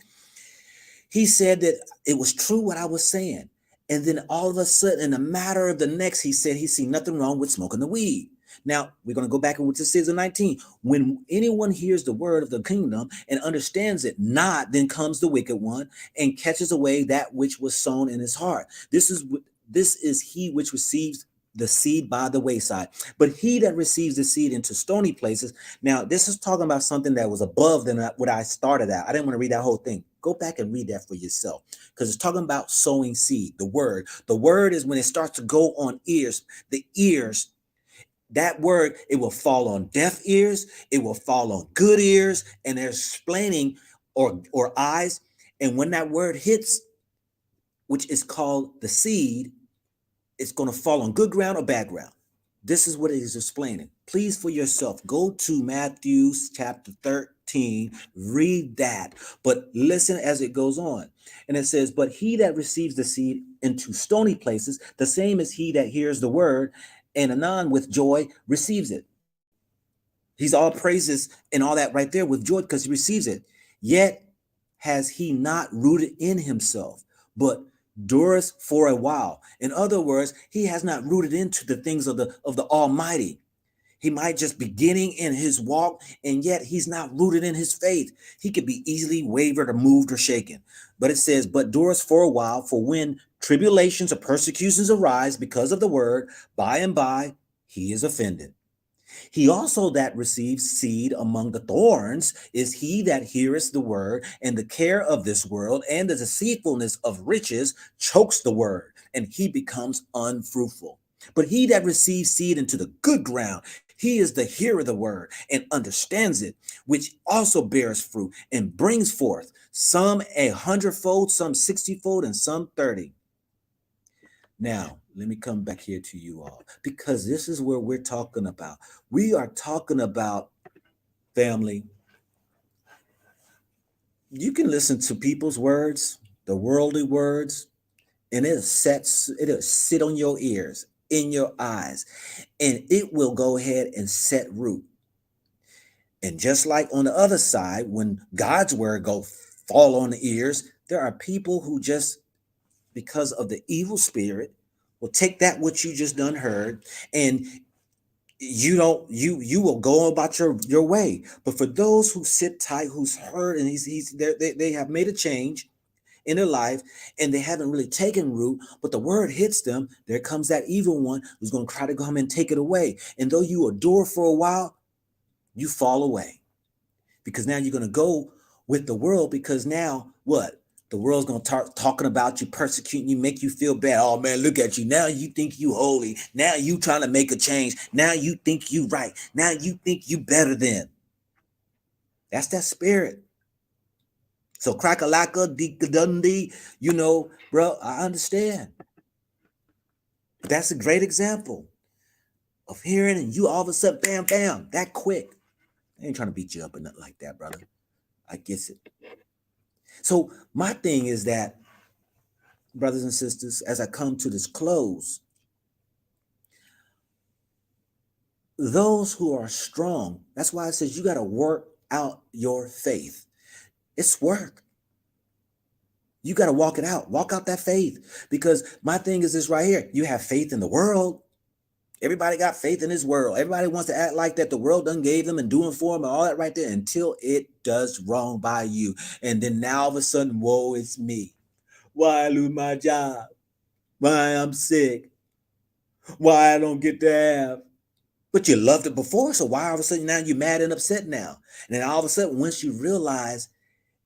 he said that it was true what I was saying. And then all of a sudden, in a matter of the next, he said he see nothing wrong with smoking the weed. Now, we're going to go back and what this says in 19. When anyone hears the word of the kingdom and understands it not, then comes the wicked one and catches away that which was sown in his heart. This is he which receives the seed by the wayside. But he that receives the seed into stony places. Now, this is talking about something that was above than what I started out. I didn't want to read that whole thing. Go back and read that for yourself, because it's talking about sowing seed. The word is when it starts to go on ears. The ears, that word, it will fall on deaf ears, it will fall on good ears, and they're explaining, or eyes. And when that word hits, which is called the seed, it's going to fall on good ground or bad ground. This is what it is explaining. Please, for yourself, go to Matthew chapter 13, read that, but listen as it goes on. And it says, but he that receives the seed into stony places, the same as he that hears the word, and anon with joy receives it. He's all praises and all that right there with joy because he receives it. Yet has he not rooted in himself, but dureth for a while. In other words, he has not rooted into the things of the Almighty. He might just beginning in his walk, and yet he's not rooted in his faith. He could be easily wavered or moved or shaken. But it says, but dureth for a while, for when tribulations or persecutions arise because of the word, by and by he is offended. He also that receives seed among the thorns is he that heareth the word, and the care of this world and the deceitfulness of riches chokes the word, and he becomes unfruitful. But he that receives seed into the good ground, he is the hearer of the word and understands it, which also bears fruit and brings forth some 100-fold, some 60-fold, and some 30. Now, let me come back here to you all, because this is where we're talking about. We are talking about, family. You can listen to people's words, the worldly words, and it'll sit on your ears, in your eyes, and it will go ahead and set root. And just like on the other side, when God's word go fall on the ears, there are people who just, because of the evil spirit, will take that what you just done heard, and you will go about your way. But for those who sit tight, who's heard, and they have made a change in their life, and they haven't really taken root, but the word hits them, there comes that evil one who's going to try to come and take it away. And though you adore for a while, you fall away, because now you're going to go with the world, because now what? The world's gonna start talking about you, persecuting you, make you feel bad. Oh man, look at you. Now you think you holy. Now you trying to make a change. Now you think you right. Now you think you better than. That's that spirit. So crack-a-lacka, dee-ka-dundee, bro, I understand. But that's a great example of hearing and you all of a sudden, bam, bam, that quick. I ain't trying to beat you up or nothing like that, brother. I guess it. So my thing is that, brothers and sisters, as I come to this close, those who are strong, that's why it says you got to work out your faith. It's work. You got to walk it out. Walk out that faith. Because my thing is this right here. You have faith in the world. Everybody got faith in this world. Everybody wants to act like that the world done gave them and doing for them and all that right there until it does wrong by you. And then now all of a sudden, whoa, it's me. Why I lose my job? Why I'm sick? Why I don't get to have? But you loved it before, so why all of a sudden now you're mad and upset now? And then all of a sudden, once you realize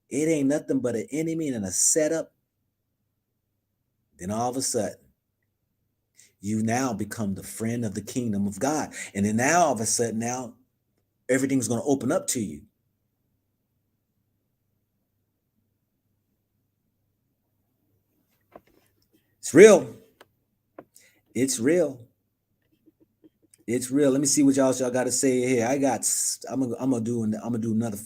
it ain't nothing but an enemy and a setup, then all of a sudden, you now become the friend of the kingdom of God. And then now all of a sudden, now everything's going to open up to you. It's real. It's real. It's real. Let me see what y'all got to say here. I'm gonna do another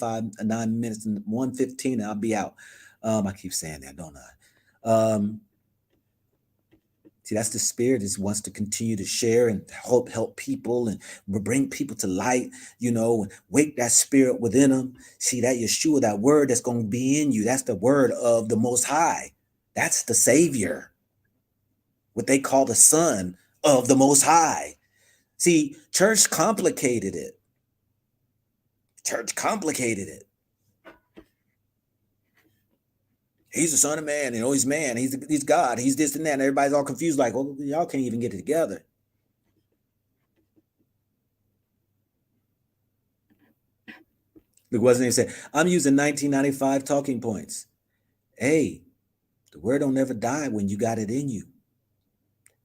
9 minutes and 1:15 and I'll be out. I keep saying that, don't I? See, that's the spirit is wants to continue to share and help people and bring people to light, and wake that spirit within them. See that Yeshua, that word that's going to be in you. That's the word of the Most High. That's the Savior. What they call the Son of the Most High. See, church complicated it. He's the Son of Man, he's man, he's God, he's this and that, and everybody's all confused, like, well, y'all can't even get it together. Look, wasn't he said, I'm using 1995 talking points. Hey, the word don't never die when you got it in you.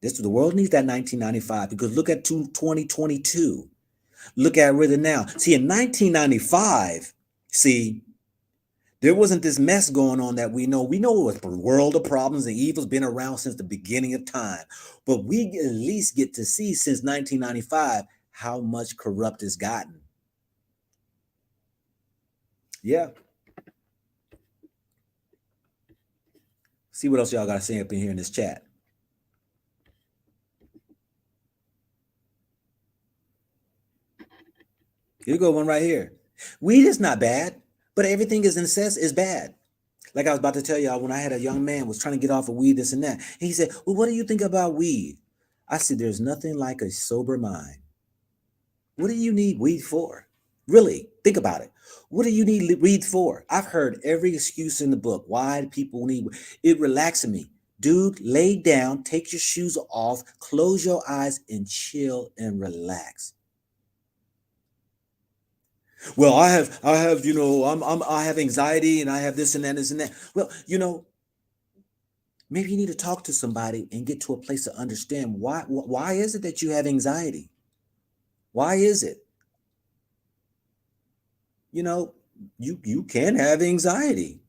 The world needs that 1995 because look at 2022. Look at it now. See, in 1995, there wasn't this mess going on that we know. We know it was a world of problems and evil's been around since the beginning of time. But we at least get to see since 1995 how much corrupt it's gotten. Yeah. See what else y'all got to say up in here in this chat. Here we go, one right here. Weed is not bad, but everything is bad. Like I was about to tell y'all, when I had a young man was trying to get off of weed, this and that. And he said, well, what do you think about weed? I said, there's nothing like a sober mind. What do you need weed for? Really, think about it. What do you need weed for? I've heard every excuse in the book. Why do people need it? Relaxes me. Dude, lay down, take your shoes off, close your eyes, and chill and relax. Well, I have, I have anxiety and I have this and that, this and that. Well, maybe you need to talk to somebody and get to a place to understand why is it that you have anxiety? Why is it? You can have anxiety.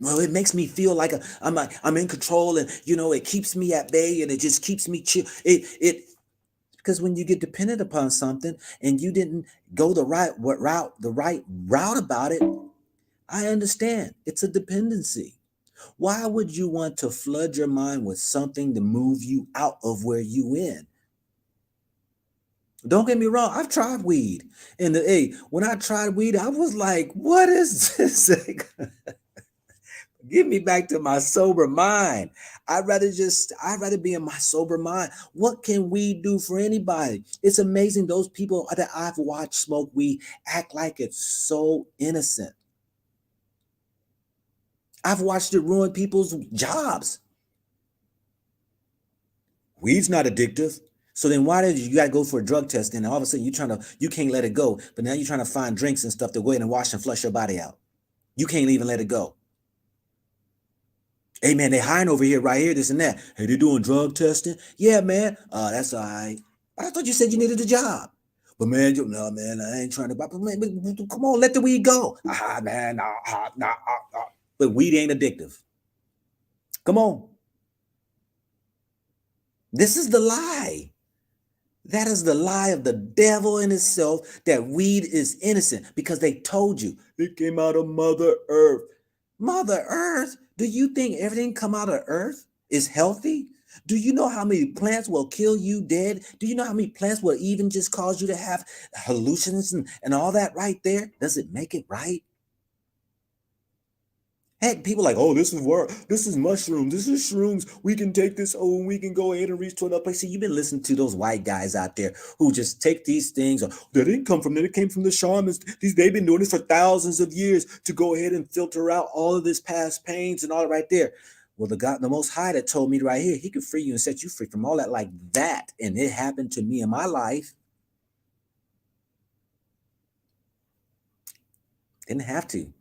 Well, it makes me feel like I'm in control and, it keeps me at bay and it just keeps me chill. Because when you get dependent upon something and you didn't go the right route about it, I understand. It's a dependency. Why would you want to flood your mind with something to move you out of where you in? Don't get me wrong. I've tried weed. And when I tried weed, I was like, what is this? Get me back to my sober mind. I'd rather be in my sober mind. What can weed do for anybody? It's amazing. Those people that I've watched smoke weed act like it's so innocent. I've watched it ruin people's jobs. Weed's not addictive. So then why did you got to go for a drug test and all of a sudden you can't let it go. But now you're trying to find drinks and stuff to go ahead and wash and flush your body out. You can't even let it go. Hey man, they hiring over here, right here, this and that. Hey, they doing drug testing? Yeah, man. That's all right. But I thought you said you needed a job. But man, no, man, I ain't trying to. But man, come on, let the weed go. Man, But weed ain't addictive. Come on. This is the lie. That is the lie of the devil in itself, that weed is innocent because they told you it came out of Mother Earth. Mother Earth? Do you think everything come out of Earth is healthy? Do you know how many plants will kill you dead? Do you know how many plants will even just cause you to have hallucinations and all that right there? Does it make it right? Heck, people like, oh, this is mushrooms, this is shrooms. We can take this, oh, we can go ahead and reach to another place. See, you've been listening to those white guys out there who just take these things. They didn't come from there, it came from the shamans. They've been doing this for thousands of years to go ahead and filter out all of this past pains and all right there. Well, the God, the Most High, that told me right here, He could free you and set you free from all that like that. And it happened to me in my life. Didn't have to.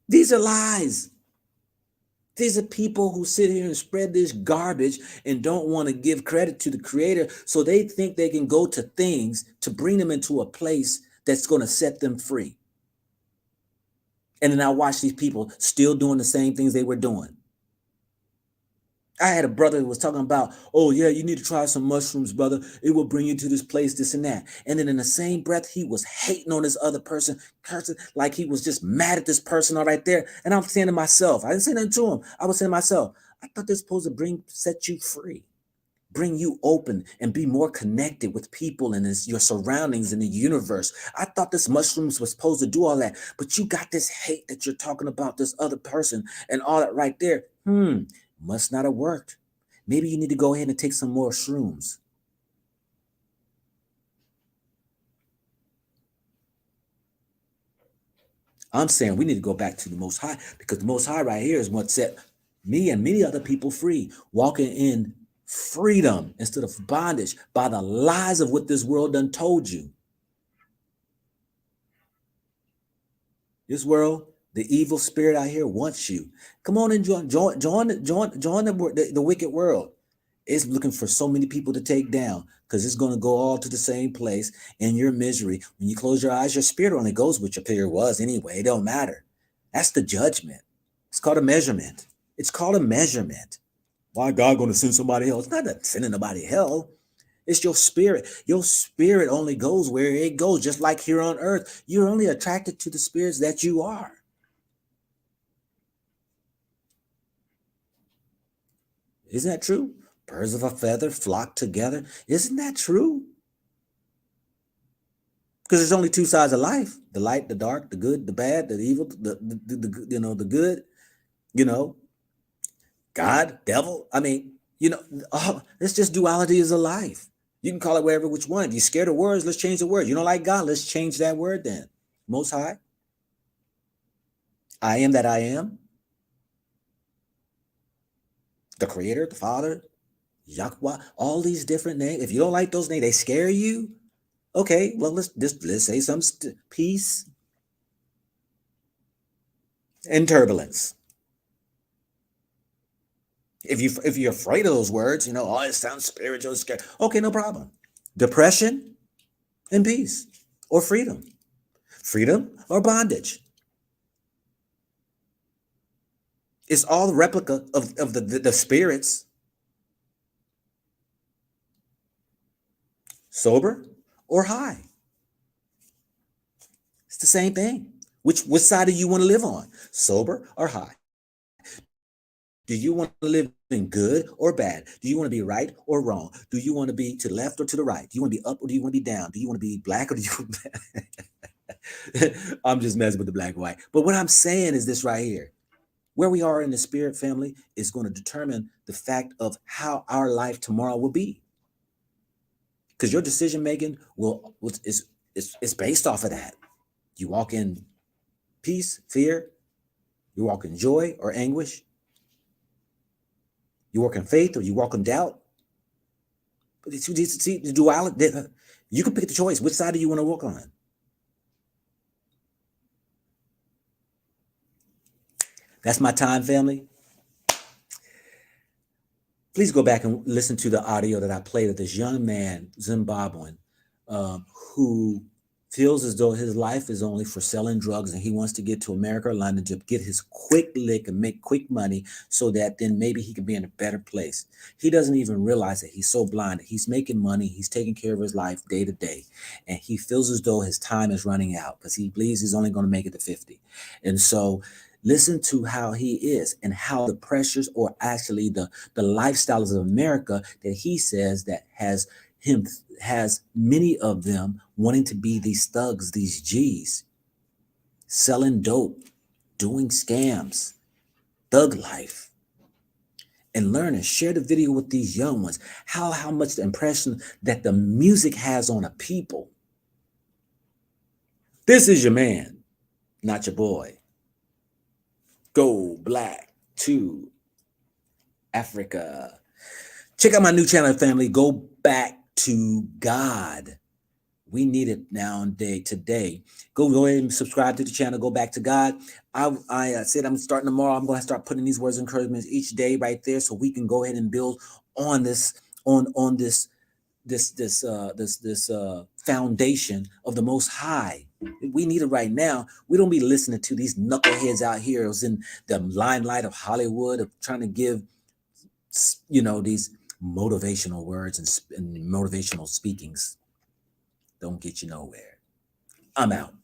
These are lies. These are people who sit here and spread this garbage and don't want to give credit to the Creator. So they think they can go to things to bring them into a place that's going to set them free. And then I watch these people still doing the same things they were doing. I had a brother who was talking about, oh yeah, you need to try some mushrooms, brother. It will bring you to this place, this and that. And then in the same breath, he was hating on this other person, cursing like he was just mad at this person all right there. And I'm saying to myself, I didn't say nothing to him. I was saying to myself, I thought they're supposed to set you free, bring you open and be more connected with people and your surroundings in the universe. I thought this mushrooms was supposed to do all that, but you got this hate that you're talking about this other person and all that right there. Must not have worked. Maybe you need to go ahead and take some more shrooms. I'm saying we need to go back to the Most High, because the Most High right here is what set me and many other people free, walking in freedom instead of bondage by the lies of what this world done told you. This world, the evil spirit out here wants you. Come on and join the wicked world. It's looking for so many people to take down because it's going to go all to the same place in your misery. When you close your eyes, your spirit only goes what your spirit was anyway. It don't matter. That's the judgment. It's called a measurement. It's called a measurement. Why God going to send somebody else? It's not sending nobody hell. It's your spirit. Your spirit only goes where it goes, just like here on earth. You're only attracted to the spirits that you are. Isn't that true? Birds of a feather flock together. Isn't that true? Because there's only two sides of life: the light, the dark, the good, the bad, the evil, the good, God, devil. I mean, it's just dualities of life. You can call it whatever which one. If you're scared of words, let's change the word. You don't like God, let's change that word then. Most High. I am that I am. The Creator, the Father, Yahweh, all these different names. If you don't like those names, they scare you. Okay, well, let's say some peace and turbulence. If you're afraid of those words, oh, it sounds spiritual, scary. Okay, no problem. Depression and peace, or freedom or bondage. It's all the replica of the spirits. Sober or high. It's the same thing. Which side do you want to live on? Sober or high? Do you want to live in good or bad? Do you want to be right or wrong? Do you want to be to the left or to the right? Do you want to be up or do you want to be down? Do you want to be black or do you I'm just messing with the black and white. But what I'm saying is this right here. Where we are in the spirit family is going to determine the fact of how our life tomorrow will be. Because your decision making is based off of that. You walk in peace, fear. You walk in joy or anguish. You walk in faith or you walk in doubt. But see the duality. You can pick the choice. Which side do you want to walk on? That's my time, family. Please go back and listen to the audio that I played of this young man, Zimbabwean, who feels as though his life is only for selling drugs and he wants to get to America or London to get his quick lick and make quick money so that then maybe he can be in a better place. He doesn't even realize that he's so blind. He's making money. He's taking care of his life day to day. And he feels as though his time is running out because he believes he's only going to make it to 50. And so listen to how he is and how the pressures or actually the lifestyles of America that he says that has many of them wanting to be these thugs, these G's, selling dope, doing scams, thug life, and learn and share the video with these young ones. How much the impression that the music has on a people. This is your man, not your boy. Go black to Africa. Check out my new channel, family. Go back to God. We need it now and today. Go ahead and subscribe to the channel. Go back to God. I said I'm starting tomorrow. I'm going to start putting these words of encouragement each day right there, so we can go ahead and build on this foundation of the Most High. We need it right now. We don't be listening to these knuckleheads out here who's in the limelight of Hollywood of trying to give, these motivational words and motivational speakings. Don't get you nowhere. I'm out.